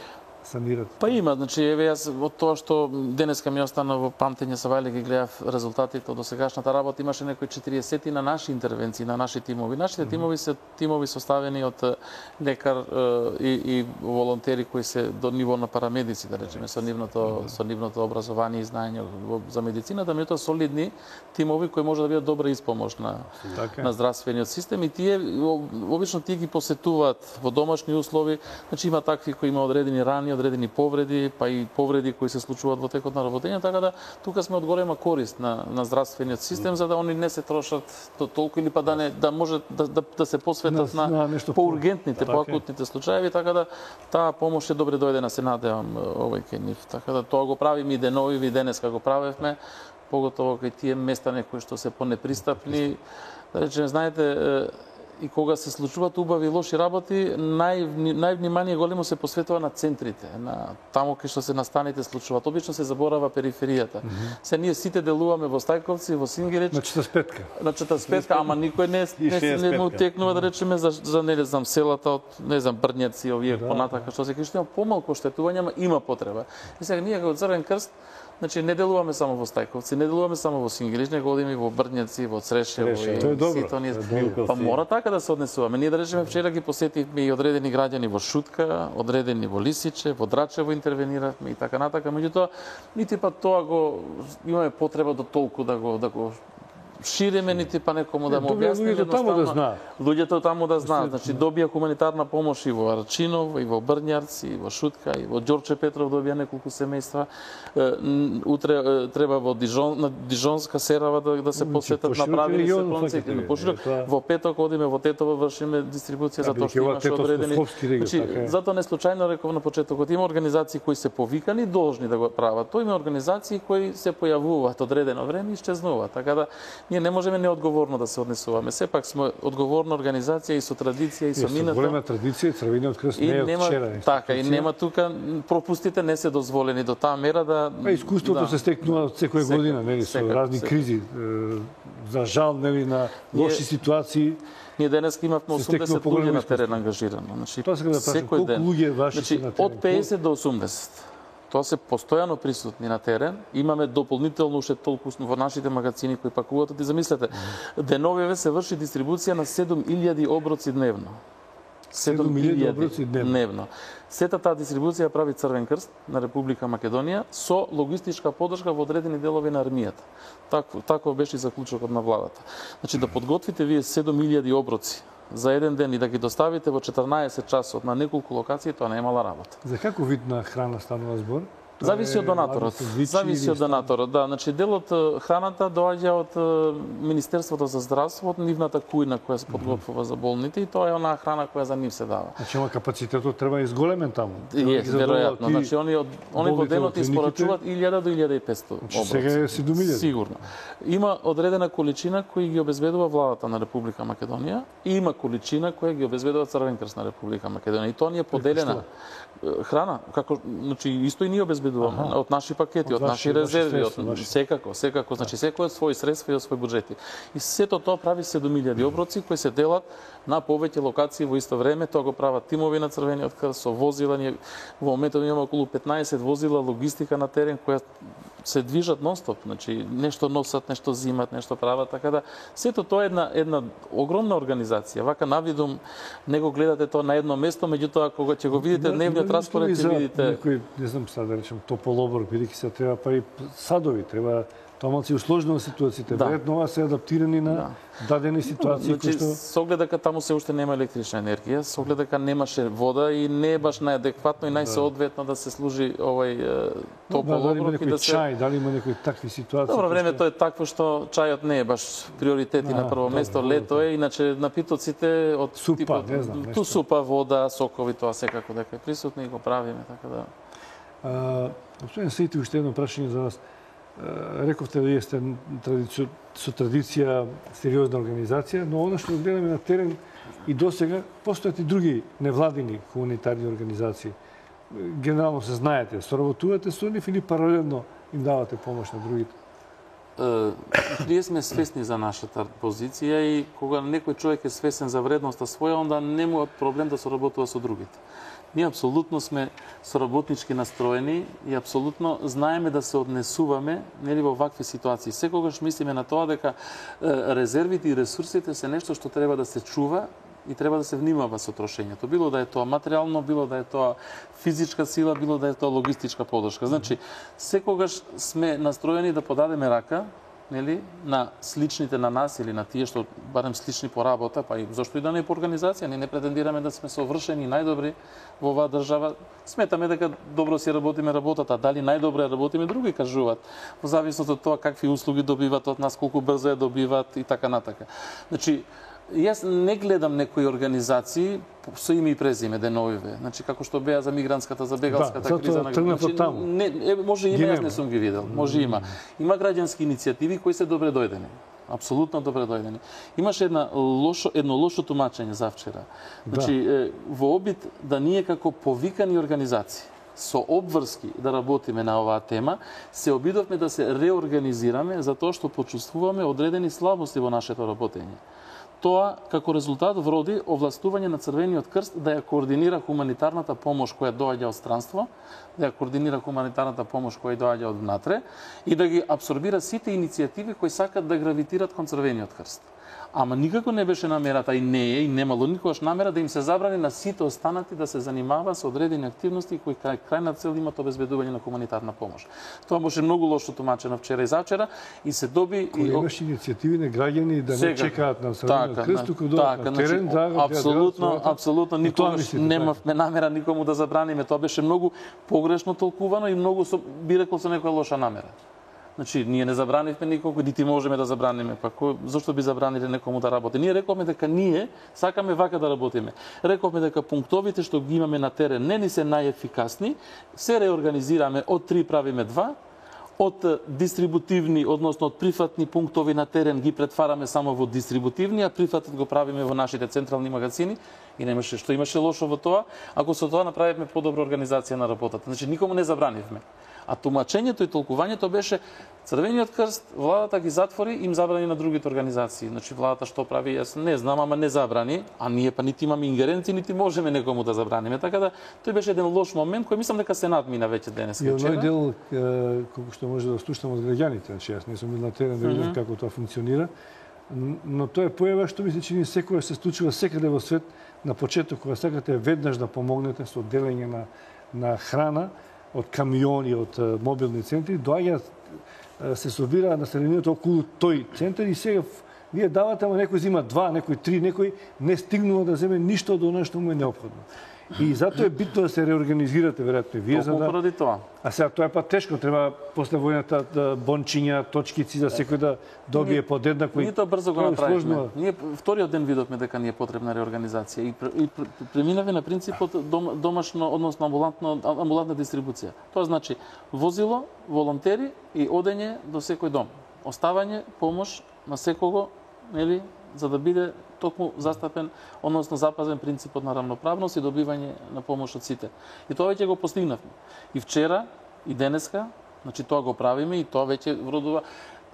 санират? Па има, значи еве јас од тоа што денеска ми остана во памтење со Вајле ги гледав резултатите од досегашната работа, имаше некои 40 на наши интервенции, на наши тимови. Нашите тимови се тимови составени од лекар и волонтери кои се до ниво на парамедици, да речеме, со нивното образование и знаење за медицината, меѓутоа солидни тимови кои може да бидат добра испомош на здравствениот систем и тие обично ги посетуваат во домашни услови, значи има такви кои има одредени рани, одредени повреди, па и повреди кои се случуваат во текот на работење, така да тука сме од голема корист на здравствениот систем за да они не се трошат толку или па да може да се посветат на поургентните, поакутните случаи, така да таа помош е добре дојдена, се надевам кај нив. Така да тоа го правиме и денови, и денеска го правевме, поготово кај тие места некои што се понепристапни. Да речеме, знаете, и кога се случуваат убави и лоши работи, највнимание големо се посветува на центрите, на таму кај што се настаните случуваат. Обично се заборава периферијата. Се ние сите делуваме во Стајковци, во Сингелич. На 45-ка. На 45-ка, ама никој не му текнува да речеме за не знам селата од Брњаци, овие понатака што се кажа, има помалку штетување, ама има потреба. И сега ние како Црвен крст, значи не делуваме само во Стајковци, не делуваме само во Сингелич, него одиме и во Брњаци, во Црешево и сите оние. Па мора така да се однесуваме. Ние да речеме вчера ги посетивме и одредени граѓани во Шутка, одредени во Лисиче, во Драчево интервениравме и така натака. Меѓутоа, нити па тоа го имаме потреба до толку да го ширеме, нити па некому да му објасни. Луѓето таму да знаат. Значи добија хуманитарна помош и во Арчиново, и во Брњарци, и во Шутка, и во Ѓорче Петров добија неколку семејства. Утре треба во Дижонска Серава да се посетат, направени се концерти. Во петок одиме во Тетово, вршиме дистрибуција затоа што имаше одредени. Значи затоа не случајно реков на почетокот, има организации кои се повикани, должни да го прават. Тоа има организации кои се појавуваат одредено време и исчезнуваат. Така да ние не можеме неодговорно да се однесуваме. Сепак сме одговорна организација и со традиција и со мината. Со голема традиција, Црвениот крст не е од вчера. Така, и нема тука пропустите не се дозволени до таа мера да искуството се стекнува од секоја година, нели, со разни кризи. За жал, нели, на лоши ситуации. Ние денес имавме 80 луѓе на терен ангажирано. Значи, секој ден. Значи, од 50 до 80. Тоа се постојано присутни на терен. Имаме дополнително уште толку во нашите магазини кои пакуваат. И замислете, деновиве се врши дистрибуција на 7000 оброци дневно. 7000 оброци дневно. Сета таа дистрибуција прави Црвен крст на Република Македонија со логистичка поддршка во одредени делови на армијата. Таков беше заклучокот на владата. Значи да подготвите вие 7000 оброци за еден ден и да ги доставите во 14 часот на неколку локации, тоа не е мала работа. За каков вид на храна станува збор? Зависи од донаторот. Зависи од донаторот, да. Значи делот храната доаѓа од Министерството за здравство, од нивната кујна која се подготвува за болните и тоа е онаа храна која за нив се дава. Значи ама капацитетот треба изголемен таму. Веројатно. Значи они во денот испорачуваат 1000 до 1500 оброци. Сега е 7000. Сигурно. Има одредена количина кои ги обезбедува владата на Република Македонија и има количина која ги обезбедува Црвен крст на Република Македонија. И тоа ни е поделена храна, како значи исто и ние обезбедуваме од наши пакети, од наши резерви, од секако, значи секој од своји средства и од своји буџети. И сето тоа прави 7000 оброци кои се делат на повеќе локации во исто време. Тоа го прават тимови на Црвениот крст со возила. Ние во моментот имаме околу 15 возила логистика на терен која се движат нон-стоп, значи нешто носат, нешто зимат, нешто прават, така да сето тоа е една огромна организација. Вака навидум не го гледате тоа на едно место, меѓутоа кога ќе го видите дневниот распоред ќе видите некој, не знам сега да речем, тополобор, бидејќи се треба па и садови, треба тоа малку усложнува ситуацијата. Веројатно ова се адаптирани на дадени ситуации кои што со оглед дека таму се уште нема електрична енергија, со оглед дека немаше вода и не е баш најадекватно и најсоодветно да се служи овој тополоброк и да се чај, дали има некои такви ситуации? Добро, времето е такво што чајот не е баш приоритет и на прво место, лето е, иначе напитоците од супа, не знам, ту супа, вода, сокови, тоа секако дека е присутно и го правиме, така да. Господин Сејти, уште едно прашање за вас. Рековте вие сте со традиција сериозна организација, но она што гледаме на терен и досега постојат и други невладини хуманитарни организации. Генерално се знаете, соработувате со нив или паралелно им давате помош на другите? ние сме свесни за нашата позиција и кога некој човек е свесен за вредноста своја, онда нема проблем да соработува со другите. Ние апсолутно сме соработнички настроени и апсолутно знаеме да се однесуваме нели во вакви ситуации. Секогаш мислиме на тоа дека резервите и ресурсите се нешто што треба да се чува и треба да се внимава со трошењето. Било да е тоа материјално, било да е тоа физичка сила, било да е тоа логистичка подршка. Значи, секогаш сме настроени да подадеме рака, нели, на сличните на нас или на тие што барем слични по работа, па и зошто и да не е по организација, ние не претендираме да сме совршени најдобри во оваа држава. Сметаме дека добро си работиме работата, дали најдобро ја работиме други кажуваат, во зависност од тоа какви услуги добиваат од нас, колку брзо ја добиваат и така натака. Значи, јас не гледам некои организации со име и презиме деновиве. Значи како што беа за мигрантската, за бегалската криза на границата. Може има, јас не сум ги видел. Може има. Има граѓански иницијативи кои се добре дојдени. Апсолутно добре дојдени. Имаше едно лошо тумачење завчера. Значи во обид да ние како повикани организации со обврски да работиме на оваа тема, се обидовме да се реорганизираме затоа што почувствуваме одредени слабости во нашето работење. Тоа, како резултат, вроди овластување на Црвениот крст да ја координира хуманитарната помош која доаѓа од странство, да ја координира хуманитарната помош која доаѓа од внатре и да ги абсорбира сите иницијативи кои сакат да гравитират кон Црвениот крст. Ама никако не беше намерата и не е и немало никогаш намера да им се забрани на сите останати да се занимава со одредени активности кои крајна цел имат обезбедување на хуманитарна помош. Тоа беше многу лошо тумачено вчера и завчера и се доби и имаше иницијативи на граѓани да не чекаат на Црвениот крст, туку доаѓаат на терен да апсолутно никогаш немавме намера никому да забраниме. Тоа беше многу погрешно толкувано и многу би рекол со некоја лоша намера. Значи, ние не забранивме никого, нити можеме да забраниме. Па зошто би забраниле некому да работи? Ние рековме дека ние сакаме вака да работиме. Рековме дека пунктовите што ги имаме на терен не ни се најефикасни, се реорганизираме од 3 правиме 2, од дистрибутивни, односно од прифатни пунктови на терен ги претвараме само во дистрибутивни, а прифатот го правиме во нашите централни магазини и немаше што имаше лошо во тоа, ако со тоа направивме подобра организација на работата. Значи никому не забранивме. А тумачењето и толкувањето беше Црвениот крст, владата ги затвори и им забрани на другите организации. Значи владата што прави, јас не знам, ама не забрани, а ние па нити имаме ингеренции, нити можеме некому да забраниме. Така да тој беше еден лош момент кој мислам дека се надмина веќе денес. И оној дел колку што може да слушам од граѓаните, значи јас не сум бил на терен да видам како тоа функционира, но тоа е појава што ми се чини секогаш се случува секаде во свет на почеток кога сакате веднаш да помогнете со делење на храна од камиони, од мобилни центри, доаѓаат, се собираат населението околу тој центар и сега вие давате, ама некој зима 2, некој 3, некој не стигнува да земе ништо од оно што му е неопходно. И затоа е битно да се реорганизирате, веројатно и вие, за да... Поради тоа. А сега тоа е па тешко, треба после војната бончиња, точкици за секој да добие подеднакво. Ние тоа брзо го направивме. Ние вториот ден видовме дека ни е потребна реорганизација и преминавме на принципот домашно, односно амбулантна дистрибуција. Тоа значи возило, волонтери и одење до секој дом. Оставање помош на секого, нели, за да биде токму застапен, односно запазен принципот на рамноправност и добивање на помош од сите. И тоа веќе го постигнавме. И вчера, и денеска, значи тоа го правиме и тоа веќе вродува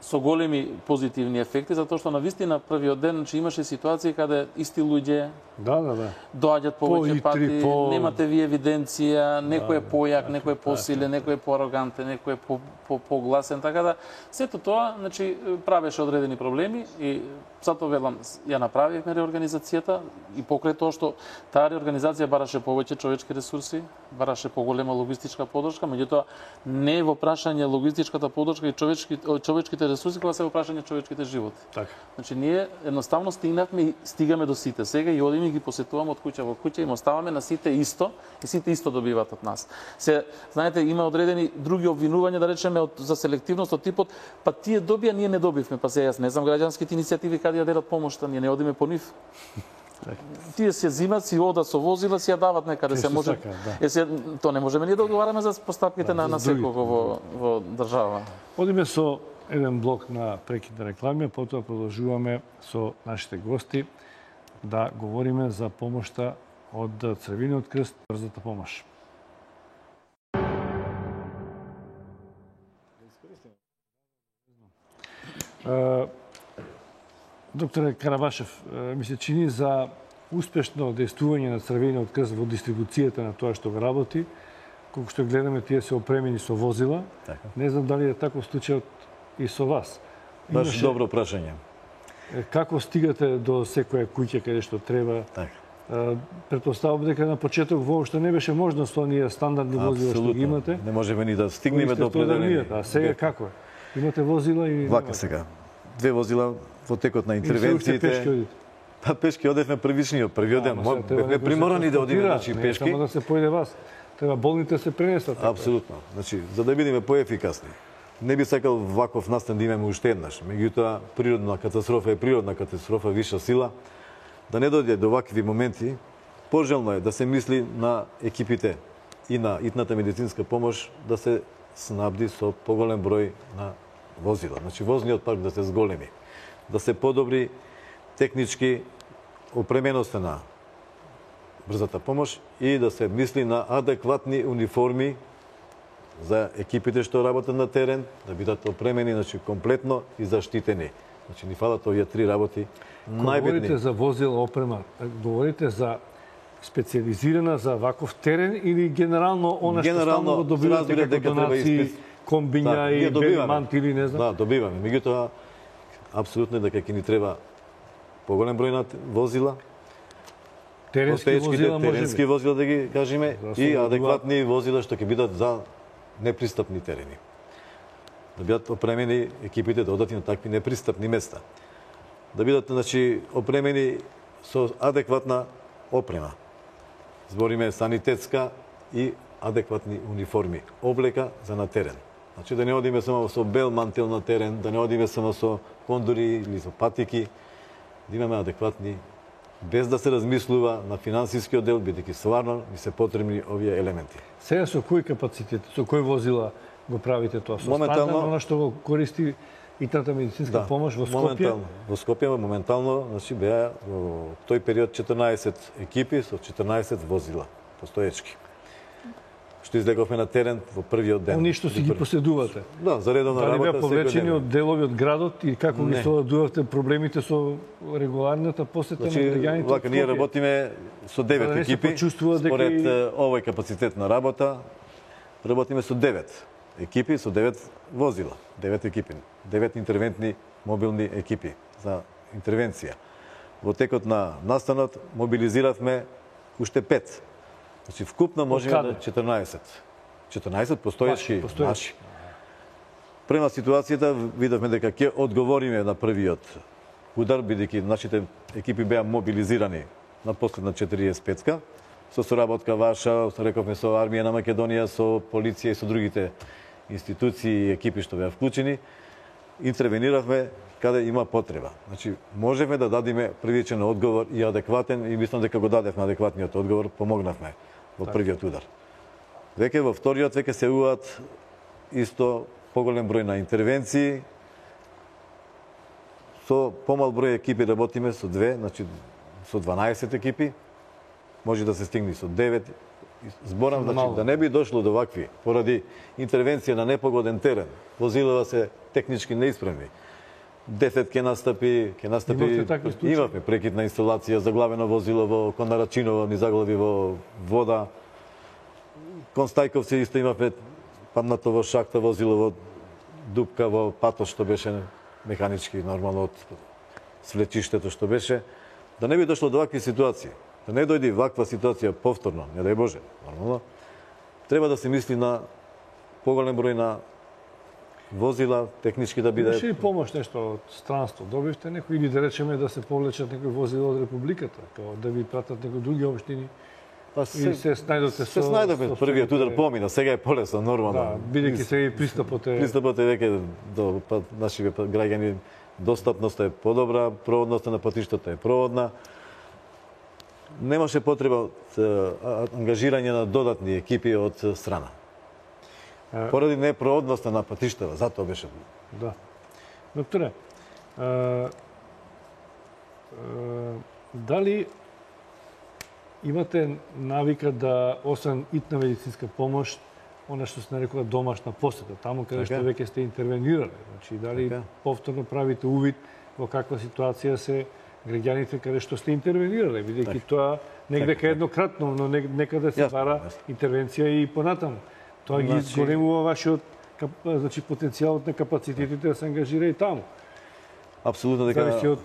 со големи позитивни ефекти, затоа што навистина првиот ден значи, имаше ситуации каде исти луѓе доаѓаат повеќе пати, немате ви евиденција, некој е појак, некој е посилен, некој е поарогантен, некој е погласен, така да сето тоа значи правеше одредени проблеми и затоа велам ја направивме реорганизацијата и покрај тоа што таа реорганизација бараше повеќе човечки ресурси, бараше поголема логистичка подршка, меѓутоа не е во прашање логистичката подршка и човечките ресурси, кога се во прашање човечките животи. Така. Значи ние едноставно стигнавме и стигаме до сите. Сега и одиме и ги посетуваме од куќа во куќа и им оставаме на сите исто и сите исто добиваат од нас. Се знаете има одредени други обвинувања да речеме за селективност од типот па тие добија ние не добивме, па се јас не знам граѓанските иницијативи каде ја делат помошта, ние не одиме по нив. Тие се зимат, си одат со возила, си ја дават некаде се може. Тоа не можеме ние да одговараме за постапките на секого во држава. Одиме со еден блок на прекидна реклами, потоа продолжуваме со нашите гости да говориме за помошта од Црвениот крст, брзата помош. Докторе Карабашев, ми се чини за успешно действување на Црвениот крст во дистрибуцијата на тоа што го работи, колку што гледаме, тие се опремени со возила. Не знам дали е таков случајот и со вас. Баш добро прашање. Како стигате до секоја куќа каде што треба? Предпоставам дека на почеток воопшто не беше можно со оние стандардни возила што ги имате. Не можеме ни да стигнеме до определени. А сега како е? Имате возила и вака сега. Две возила во текот на интервенциите. Па пешки одевме првиот ден. Бевме приморани да одиме пешки. Само да се појде вас. Треба болните се пренесат. Апсолутно. Значи, за да бидеме поефикасни. Не би сакал ваков настан да имаме уште еднаш. Меѓутоа, природна катастрофа е природна катастрофа, виша сила. Да не дојде до вакви моменти, пожелно е да се мисли на екипите и на итната медицинска помош да се снабди со поголем број на возила. Значи, возниот парк да се зголеми. Да се подобри технички опременоста на брзата помош и да се мисли на адекватни униформи за екипите што работат на терен, да бидат опремени, значи, комплетно и заштитени. Значи, ни фалат овие три работи најбитни. Говорите за возила, опрема, говорите за специализирана за ваков терен или генерално она што стално го добивате како донации, комбиња и белманти или не знам? Да, добиваме. Меѓутоа, апсолутно е дека ќе ни треба поголем број на возила, теренски возила да ги кажеме, и адекватни возила што ќе бидат за непристапни терени. Да бидат опремени екипите да одат и на такви непристапни места. Да бидат, значи, опремени со адекватна опрема. Збориме санитетска и адекватни униформи, облека за на терен. Значи да не одиме само со бел мантел на терен, да не одиме само со кондори или со патики, да имаме адекватни, без да се размислува на финансискиот дел, бидејќи стварно ни се потребни овие елементи. Сега со кој капацитет, со кој возила го правите тоа? Со стандардно што го користи итната медицинска помош во Скопје? Во Скопје моментално, значи беа во тој период 14 екипи со 14 возила постоечки. Што излеговме на терен во првиот ден. Они што си ги поседувате? Да, за редовна работа. Дали беа повлечени од делови од градот и како ги совладувавте проблемите со регуларната посета на граѓаните? Вака, ние работиме со 9 екипи. Според овој капацитет на работа, работиме со 9 екипи, со 9 возила. 9 екипи. 9 интервентни мобилни екипи за интервенција. Во текот на настанот мобилизиравме уште 5. Значи, вкупно можеме да 14. 14 постоечки наши. Према ситуацијата видовме дека ќе одговориме на првиот удар, бидејќи нашите екипи беа мобилизирани на последна 45-ка, со соработка ваша, рековме со Армија на Македонија, со полиција и со другите институции и екипи што беа вклучени, интервениравме каде има потреба. Значи, можеме да дадиме првичен одговор и адекватен, и мислам дека го дадевме адекватниот одговор, помогнавме во првиот удар. Веќе во вториот веќе се јавуваат исто поголем број на интервенции, со помал број екипи работиме со 2, значи со 12 екипи, може да се стигне со 9. Зборам, значи, да не би дошло до вакви, поради интервенција на непогоден терен, возилава се технички неисправни. Дефект ќе настапи, имавме прекидна инсталација, заглавено возило кон Нарачиново, ни заглави во вода. Кон Стајковци исто имавме паднато во шахта возило во дупка во патот што беше механички, нормално од свлечиштето што беше. Да не би дошло до вакви ситуации. Да не дојде ваква ситуација повторно, не дај Боже, нормално. Треба да се мисли на поголем број на возила, технички да биде... Беше ли помош нешто од странство? Добивте некој или да речеме да се повлечат некои возила од Републиката, да ви пратат некои други општини? Или се снајдовте со... Се снајдовме, првиот удар помина, сега е полесно, нормално. Да, бидејќи сега и пристапот е... Пристапот е веќе до нашите граѓани, достапноста е подобра, проводноста на патиштата е проводна. Немаше потреба од ангажирање на додатни екипи од страна. Поради непроводноста на патиштава, затоа беше. Да. Докторе, дали имате навика да, освен итна медицинска помош, она што се нарекува домашна посета, таму каде што веќе сте интервенирале. Значи, дали повторно правите увид во каква ситуација се граѓаните каде што сте интервенирале, бидејќи тоа негдека еднократно, но некаде се бара интервенција и понатаму. Тоа ги зголемува вашиот значи потенцијалот на капацитетите да се ангажира и таму. Апсолутно дека зависи од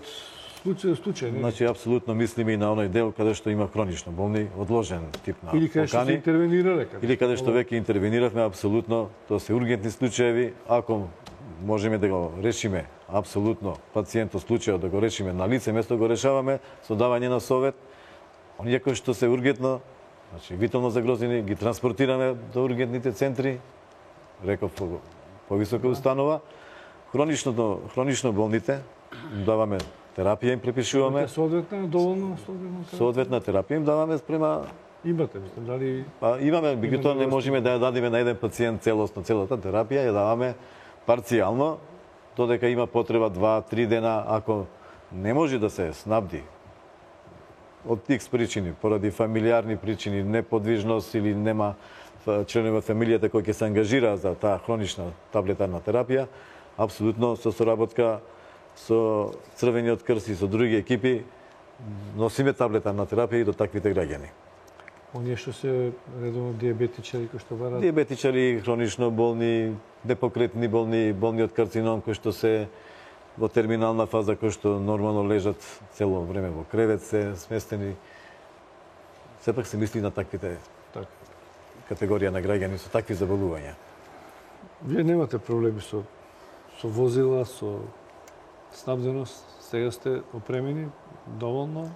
случај до случај, не? Значи апсолутно мислиме и на оној дел каде што има хронично болни, одложен тип на или каде што се интервенирале, или каде што веќе интервениравме, апсолутно тоа се ургентни случаеви, ако можеме да го решиме апсолутно пациентот случајот да го решиме на лице место, го решаваме со давање на совет. Оние кои што се ургентно, значи витално загрозени, ги транспортираме до ургентните центри, реков повисока установа. Хронично болните им даваме терапија, им препишуваме. Соодветна доволно соодветна терапија им даваме спрема. Имате, мислам, дали имаме, меѓутоа не можеме да ја дадеме на еден пациент целосно целата терапија, ја даваме парцијално, додека има потреба 2-3 дена, ако не може да се снабди од X причини, поради фамилиарни причини, неподвижност или нема членови од фамилијата кои ќе се ангажираат за таа хронична таблетарна терапија, апсолутно со соработка со Црвениот крст и со други екипи носиме таблетарна терапија и до таквите граѓани. Оние што се редовно диабетичари кои што барат диабетичари, хронично болни, непокретни болни, болни од карцином кои што се во терминална фаза, кои што нормално лежат цело време во кревет, се сместени. Сепак се мисли на таквите категорија на граѓани со такви заболувања. Вие немате проблеми со возила, со снабденост? Сега сте опремени доволно?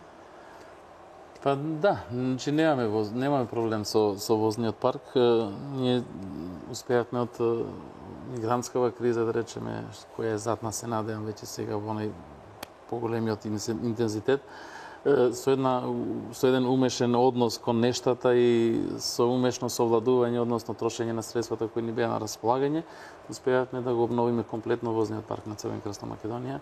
Па да, значи немаме проблем со возниот парк. Ние успеавме од мигрантскава криза, да речеме, која е зад нас, се надевам веќе сега во онај поголемиот интензитет, со еден умешен однос кон нештата и со умешно совладување, односно трошење на средствата кои ни беа на располагање, успеавме да го обновиме комплетно возниот парк на Црвен крст на Македонија.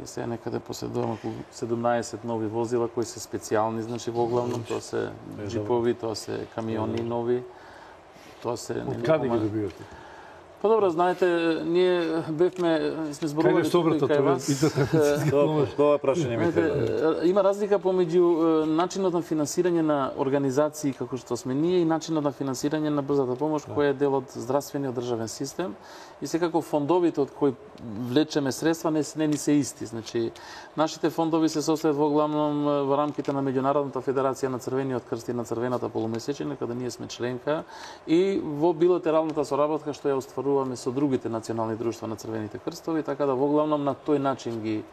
И сега некаде поседуваме околу 17 нови возила кои се специјални, значи воглавно тоа се джипови, тоа се камиони нови, тоа се од каде ги добивате? Па добро, знаете, ние сме зборували кај вас. Тоа прашање ми треба. Има разлика помеѓу начинот на финансирање на организации како што сме ние и начинот на финансирање на брзата помош, која е дел од здравствениот државен систем. И секако фондовите од кои влечеме средства не ни се исти. Значи, нашите фондови се состојат воглавном во рамките на Меѓународната федерација на Црвениот крст и на Црвената полумесечина, каде ние сме членка, и во билатералната соработка што ја остваруваме со другите национални друштва на Црвените крстови, така да воглавном на тој начин ги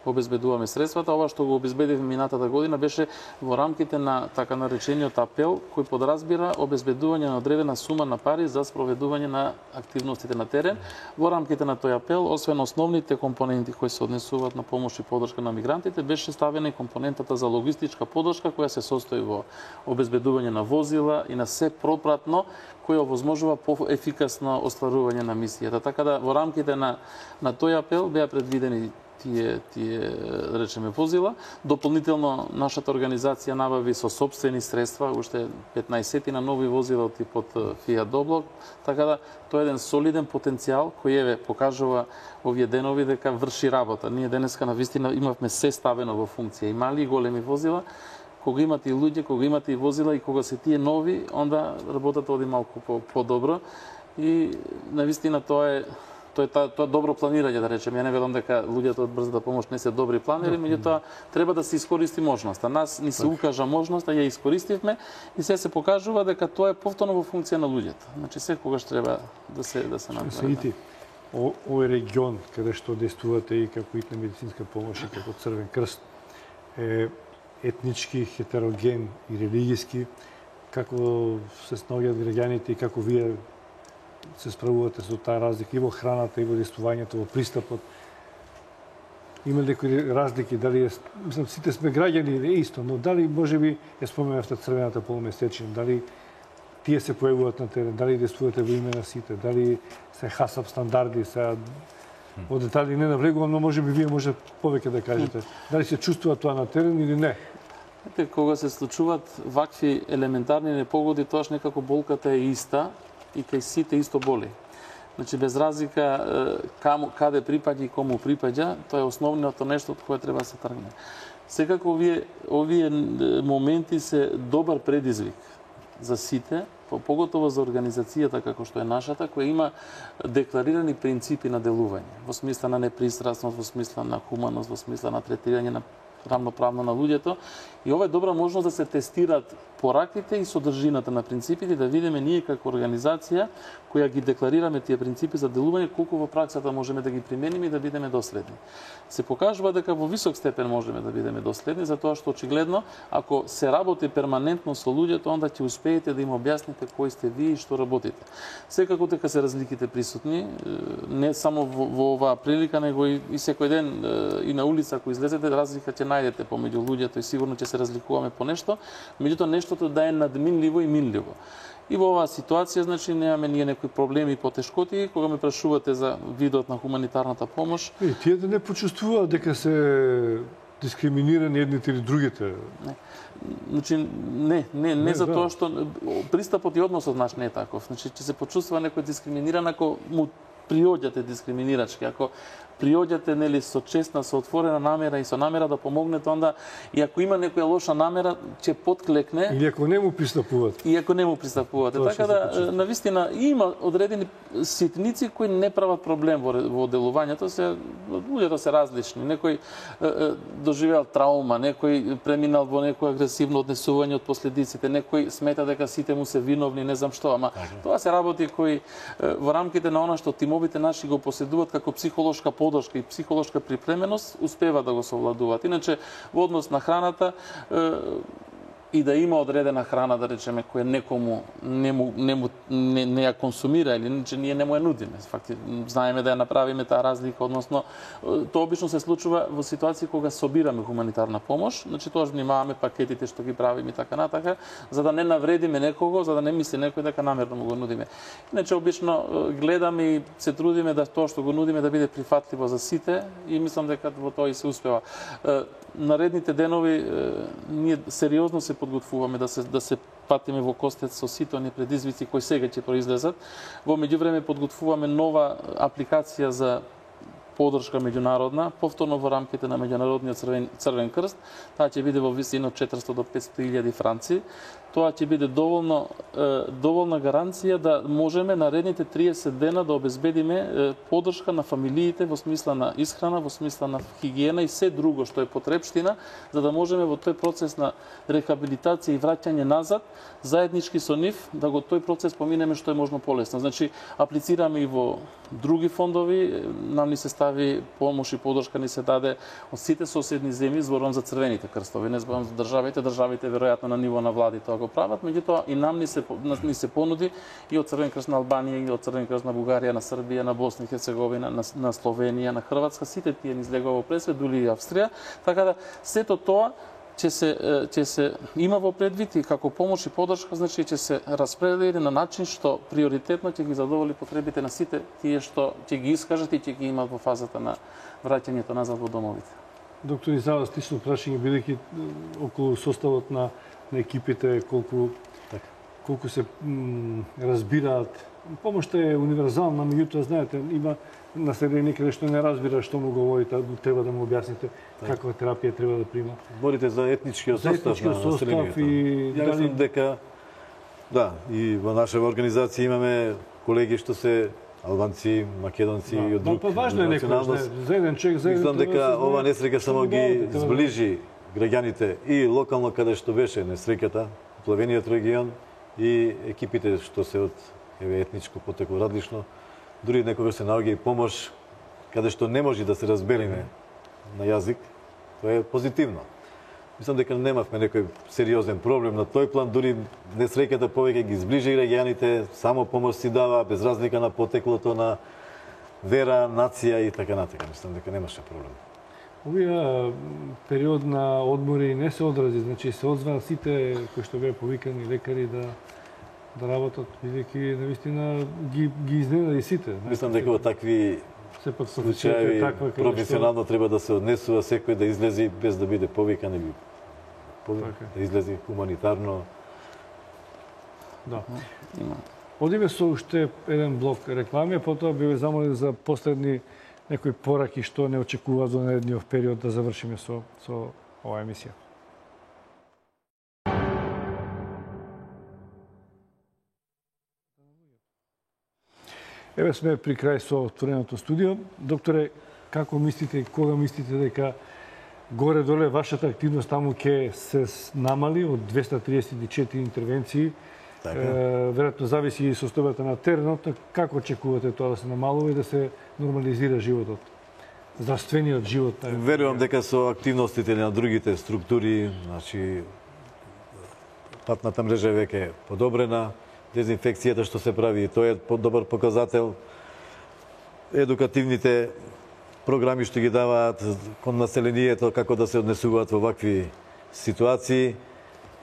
обезбедуваме средствата. Ова што го обезбедивме минатата година беше во рамките на така наречениот апел, кој подразбира обезбедување на одредена сума на пари за спроведување на активностите на терен. Во рамките на тој апел, освен основните компоненти кои се однесуваат на помош и поддршка на мигрантите, беше ставена и компонентата за логистичка поддршка која се состои во обезбедување на возила и на се пропратно кој овозможува поефикасно остварување на мисијата. Така да во рамките на тој апел беа предвидени тие да речеме возила. Дополнително нашата организација набави со сопствени средства уште 15 на нови возила од типот Fiat Doblok, така да тоа е еден солиден потенцијал кој покажува овие денови дека врши работа. Ние денеска навистина имавме се ставено во функција, и мали и големи возила. Кога имате и луѓе, кога имате и возила и кога се тие нови, онда работата оди малку подобро и навистина тоа е добро планирање, да речем. Ја не велам дека луѓето од брзата помош не се добри планери, меѓутоа треба да се искористи можноста. Нас ни се укажа можноста, ја искористивме и се покажува дека тоа е повторно во функција на луѓето. Значи секогаш треба да се направи. Овој регион каде што действувате и како итна медицинска помош и како Црвен крст е етнички, хетероген и религиски. Како се снаоѓаат граѓаните и како вие се справувате со таа разлика и во храната, и во действувањето, во пристапот? Има ли некои разлики? Дали мислам, сите сме граѓани исто, но дали можеби ја споменавте Црвената полумесечина, дали тие се појавуваат на терен, дали действувате во име на сите, дали се хасап стандарди, се во детали не навлегувам, но можеби вие може повеќе да кажете. Дали се чувствува тоа на терен или не? Кога се случуваат вакви елементарни непогоди, тоаш некако болката е иста, и кај сите исто боли. Значи, без разлика каде припаѓа и кому припаѓа, тоа е основното нешто од кое треба да се тргне. Секако овие моменти се добар предизвик за сите, поготово за организацијата како што е нашата, која има декларирани принципи на делување, во смисла на непристрасност, во смисла на хуманост, во смисла на третирање на рамноправно на луѓето, и ова е добра можност да се тестираат пораките и содржината на принципите, да видиме ние како организација која ги декларираме тие принципи за делување, колку во праксата можеме да ги примениме и да бидеме доследни. Се покажува дека во висок степен можеме да бидеме доследни, затоа што очигледно, ако се работи перманентно со луѓето, онда ќе успеете да им објасните кои сте вие и што работите. Секако дека се разликите присутни, не само во оваа прилика, него и секој ден и на улица, ако излезете, разлика ќе најдете помеѓу луѓето и сигурно ќе се разликуваме по нешто, меѓутоа нештото да е надминливо и минливо. И во оваа ситуација, значи, немаме ние некои проблеми и потешкоти, кога ме прашувате за видот на хуманитарната помош. И тие да не почувствуваат дека се дискриминирани едните или другите. Значи, не за тоа што пристапот и односот наш не е таков. Значи, ќе се почувствува некој дискриминиран ако му приоѓате дискриминирачки, ако приоѓате нели со честна, со отворена намера и со намера да помогнете, онда и ако има некоја лоша намера, ќе потклекне. Или ако не му пристапувате. И ако не му пристапувате. Така да навистина има одредени ситници кои не прават проблем во делувањето, луѓето се различни. Некој доживеал травма, некој преминал во некој агресивно однесување од последиците, некој смета дека сите му се виновни, не знам што, ама тоа се работи кои во рамките на она што тимовите наши го поседуваат како психолошка подршка и психолошка припременост, успева да го совладуваат. Иначе, во однос на храната, и да има одредена храна, да речеме, која некому не ја консумира, или че ние не му ја нудиме. Факти, знаеме да ја направиме таа разлика, односно, тоа обично се случува во ситуации кога собираме хуманитарна помош, значи тоа внимаваме пакетите што ги правиме и така натака, за да не навредиме некого, за да не мисли некој дека намерно му го нудиме. Иначе, обично гледаме и се трудиме да тоа што го нудиме да биде прифатливо за сите и мислам дека во тоа и се успева. Наредните денови ние сериозно се подготвуваме да се патиме во костец со сите оние предизвици кои сега ќе произлезат. Во меѓувреме подготвуваме нова апликација за подршка меѓународна, повторно во рамките на Меѓународниот црвен крст. Таа ќе биде во висина од 400 до 500.000 франци. Тоа ќе биде доволна гаранција да можеме наредните 30 дена да обезбедиме подршка на фамилиите во смисла на исхрана, во смисла на хигиена и се друго што е потребштина, за да можеме во тој процес на рехабилитација и враќање назад, заеднички со нив, да го тој процес поминеме што е можно полесно. Значи, аплицираме и во други фондови, нам ни се стави помош и подршка ни се даде од сите соседни земји, зборувам за црвените крстови, не зборувам за државите веројатно на ниво на влади тоа го прават, меѓутоа и нам ни се понуди и од Црвен крст на Албанија, и од Црвен крст на Бугарија, на Србија, на Босна и Херцеговина, на Словенија, на Хрватска, сите тие ни излегува во пресвет, дури и Австрија, така да сето тоа ќе се има во предвид и како помош и подршка, значи ќе се распредели на начин што приоритетно ќе ги задоволи потребите на сите тие што ќе ги искажат и ќе ги имат во фазата на враќањето назад во домовите. Доктор Изава, стично прашање, бидејќи околу составот на екипите, колку се разбираат. Помошта е универзална, меѓутоа, знаете, има наследени некаде што не разбира што му говорите, треба да му објасните каква терапија треба да прима. Борите за етничкиот состав на населението. Ја мислам дека, да, и во наша организација имаме колеги што се албанци, македонци и од друг националност. За еден човек, за еден. Мислам дека ова несреќа само ги зближи граѓаните и локално каде што беше несреќата, плавениот регион и екипите што се од етничко потекло различно. Дури некогаш се наоѓа и помош каде што не може да се разбереме на јазик, тоа е позитивно. Мислам дека немавме некој сериозен проблем на тој план, дури несреќата повеќе ги зближи граѓаните, само помош си дава без разлика на потеклото на вера, нација и така натака. Мислам дека немаше проблем. Овие период на одмори не се одрази, значи се одзваа сите кои што беа повикани лекари да работат, бидејќи навистина ги изненади сите. Мислам дека во такви случаи професионално треба да се однесува секој да излези без да биде повикан или да излези хуманитарно. Да. Одиме со уште еден блок реклами, а потоа би ве замолил за последни некои пораки што не очекува до наредниот период да завршиме со оваа емисија. Еве сме при крај со отвореното студио. Докторе, како мислите и кога мислите дека горе-доле вашата активност таму ќе се намали од 234 интервенции? Веројатно зависи и состојбата на теренот. Како очекувате тоа да се намалува и да се нормализира животот? Здравствениот живот? Верувам дека со активностите на другите структури, значи патната мрежа е веќе подобрена, дезинфекцијата што се прави, тоа е подобар показател. Едукативните програми што ги даваат кон населението како да се однесуваат во вакви ситуации.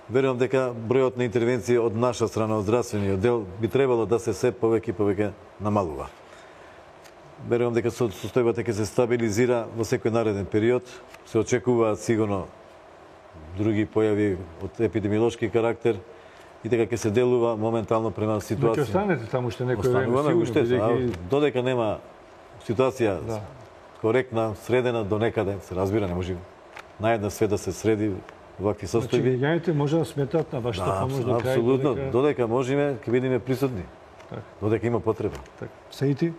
Верувам дека бројот на интервенции од наша страна, од здравствениот дел, би требало да се се повеќе и повеќе намалува. Верувам дека состојбата ќе се стабилизира во секој нареден период. Се очекуваат сигурно други појави од епидемиолошки карактер и дека ќе се делува моментално према ситуација. Ќе останете таму уште некој време, додека нема ситуација коректна, средена до некаде, се разбира, не може наедна свет да се среди вакви состојби. Значи, граѓаните може да сметат на вашата помош до крај. Апсолутно, додека можеме, ќе бидеме присутни. Додека има потреба. Сеити?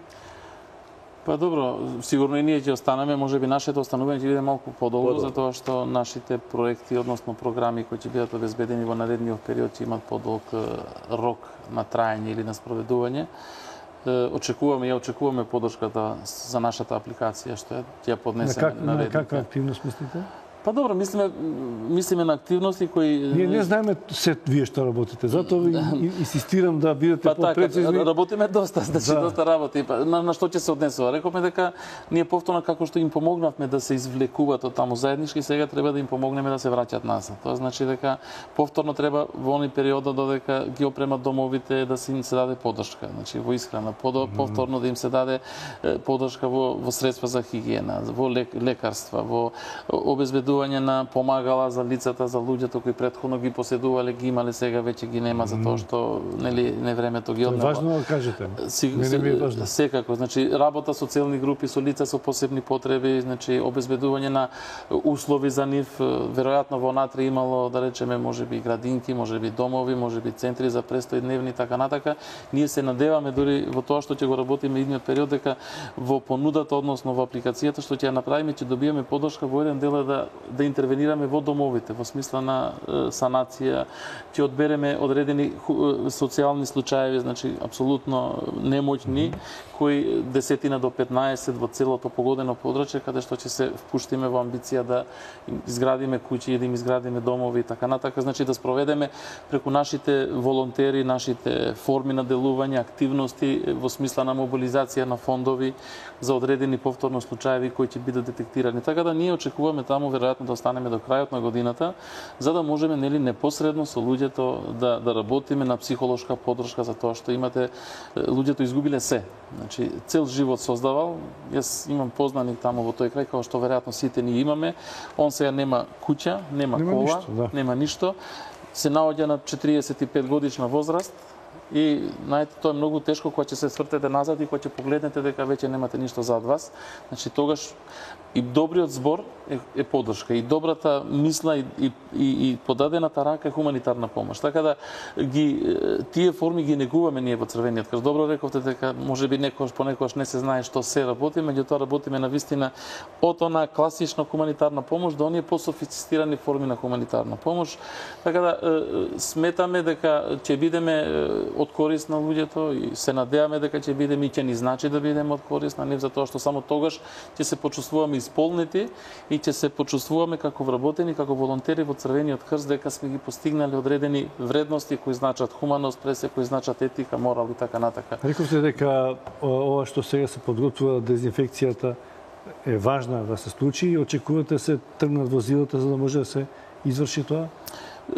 Па добро, сигурно и ние ќе останеме, можеби нашето останување ќе биде малку подолго, затоа што нашите проекти, односно програми кои ќе бидат обезбедени во наредниот период ќе имат подолг рок на траење или на спроведување. Очекуваме поддршката за нашата апликација што ќе ја поднесеме на каква активност мислите? Па добро, мислиме на активности кои... Ние не знаеме се вие што работите, затоа инсистирам да бидете попрецизни. Работиме доста, значи доста работи. На што ќе се однесува? Рековме дека ние повторно како што им помогнавме да се извлекуваат од таму заеднички, сега треба да им помогнеме да се враќаат назад. Тоа значи дека повторно треба во оној период додека ги опремат домовите да се им се даде поддршка, значи во исхрана, повторно да им се даде поддршка во средства за хигиена, во лекарства, во обезбедување на помагала за лицата, за луѓето кои претходно ги поседувале, ги имале, сега веќе ги нема затоа што нели не времето ги однема. Важно да кажете. Не ми е важно. Секако, значи работа со целни групи, со лица со посебни потреби, значи обезбедување на услови за нив, веројатно во Натри имало, да речеме, можеби градинки, можеби домови, можеби центри за престој дневни, така натака. Ние се надеваме дури во тоа што ќе го работиме идниот период дека во понудата, односно во апликацијата што ќе ја направиме, ќе добиеме поддршка во еден дел да интервенираме во домовите, во смисла на санација, ќе одбереме одредени социјални случаеви, значи апсолутно немоќни, кои 10 до 15 во целото погодено подрачје, каде што ќе се впуштиме во амбиција да изградиме куќи и да им изградиме домови и така натака, значи да спроведеме преку нашите волонтери, нашите форми на делување, активности во смисла на мобилизација на фондови за одредени повторно случаеви кои ќе бидат детектирани. Така да ние очекуваме таму веројатно да останеме до крајот на годината, за да можеме нели непосредно со луѓето да работиме на психолошка поддршка за тоа што имате луѓето изгубиле се. Значи цел живот создавал. Јас имам познани таму во тој крај како што веројатно сите ние имаме. Он сега нема куќа, нема кола, нема ништо. Се наоѓа на 45 годишна возраст. И знаете, тоа е многу тешко кога ќе се свртете назад и кога ќе погледнете дека веќе немате ништо зад вас. Значи тогаш и добриот збор е поддршка, и добрата мисла и подадената рака е хуманитарна помош. Така да тие форми ги негуваме ние во Црвениот крст. Добро рековте дека можеби понекогаш не се знае што се работи, меѓутоа работиме на вистина од она класична хуманитарна помош до оние пософистицирани форми на хуманитарна помош. Така да сметаме дека ќе бидеме од корист на луѓето и се надеваме дека ќе бидеме и ќе ни значи да бидеме од корист на нив, затоа што само тогаш ќе се почувствуваме исполнети и ќе се почувствуваме како вработени, како волонтери во Црвениот крст, дека сме ги постигнали одредени вредности кои значат хуманост, пресе кои значат етика, морал и така натака. Рековте дека ова што сега се подготвува дезинфекцијата е важна да се случи и очекувате се тргнат возилата за да може да се изврши тоа?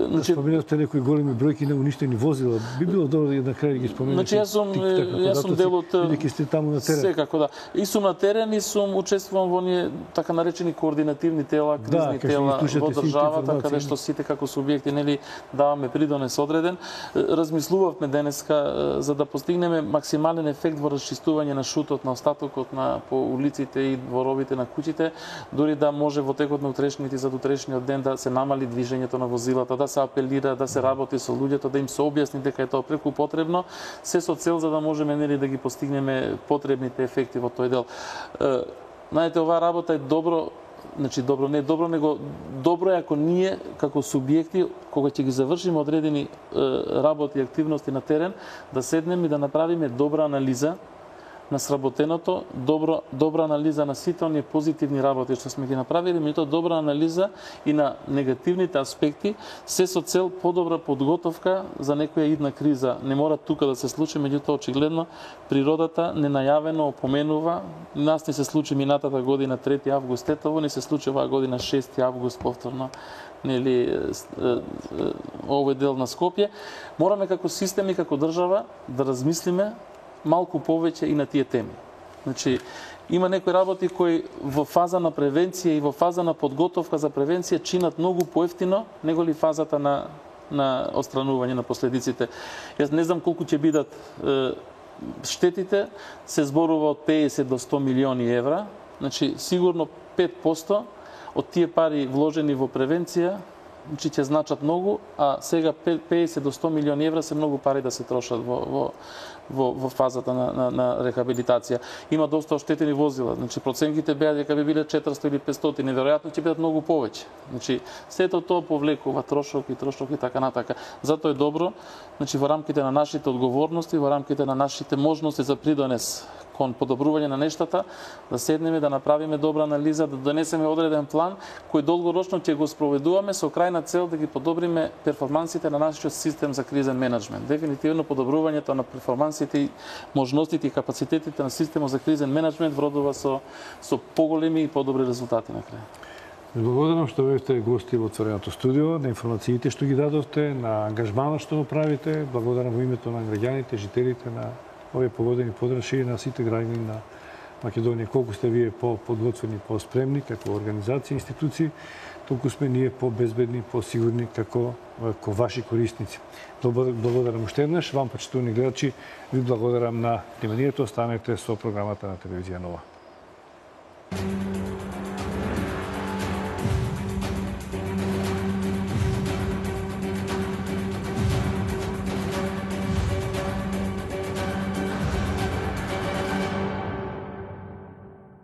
Значи, споменавте некои големи бројки на уништени возила. Би било добро да на крај ги споменете. Значи, јас сум дел од... Бидејќи сте таму на терен. Секако, да. И сум на терен и сум учествувам во оние така наречени координативни тела, кризни тела во државата, каде што сите како субјекти нели даваме придонес одреден. Размислувавме денеска за да постигнеме максимален ефект во расчистување на шутот на остатокот на по улиците и дворовите на куќите, дури да може во текот на утрешниот и задутрешниот ден да се намали движењето на возилата, да се апелира, да се работи со луѓето, да им се објасни дека е тоа преку потребно, се со цел за да можеме нели да ги постигнеме потребните ефекти во тој дел. Знаете, оваа работа е добро, значи добро не добро, него добро е ако ние како субјекти кога ќе ги завршиме одредени работи и активности на терен, да седнеме и да направиме добра анализа на сработеното, добра анализа на сите оние позитивни работи што сме ги направиле, меѓутоа добра анализа и на негативните аспекти, се со цел подобра подготовка за некоја идна криза. Не мора тука да се случи, меѓутоа очигледно природата ненајавено опоменува. Нас не се случи минатата година 3 август Тетово, не се случи оваа година 6 август повторно нели овој дел на Скопје. Мораме како систем и како држава да размислиме малку повеќе и на тие теми. Значи, има некои работи кои во фаза на превенција и во фаза на подготовка за превенција чинат многу поевтино него ли фазата на отстранување на последиците. Јас не знам колку ќе бидат штетите, се зборува од 50 до 100 милиони евра. Значи, сигурно 5% од тие пари вложени во превенција значи ќе значат многу, а сега 50 до 100 милиони евра се многу пари да се трошат во фазата на рехабилитација. Има доста оштетени возила. Значи проценките беа дека би биле 400 или 500, неверојатно ќе бидат многу повеќе. Значи сето тоа повлекува трошок и така натака. Затоа е добро, значи во рамките на нашите одговорности, во рамките на нашите можности за придонес кон подобрување на нештата, да седнеме, да направиме добра анализа, да донесеме одреден план кој долгорочно ќе го спроведуваме со крајна цел да ги подобриме перформансите на нашиот систем за кризен менеджмент. Дефинитивно подобрувањето на перформансите и можностите и капацитетите на системот за кризен менеджмент вродува со поголеми и подобри резултати на крај. Благодарам што бевте гости во отвореното студио, на информациите што ги дадовте, на ангажманот што го правите. Благодарам во името на граѓаните, жителите на овие погодени подраши и на сите граѓани на Македонија. Колку сте вие по-подготвени, по-спремни како организации, институции, толку сме ние по-безбедни, по-сигурни како ваши корисници. Благодарам уште еднаш, вам почитувани гледачи, ви благодарам на вниманието, останете со програмата на телевизија Нова.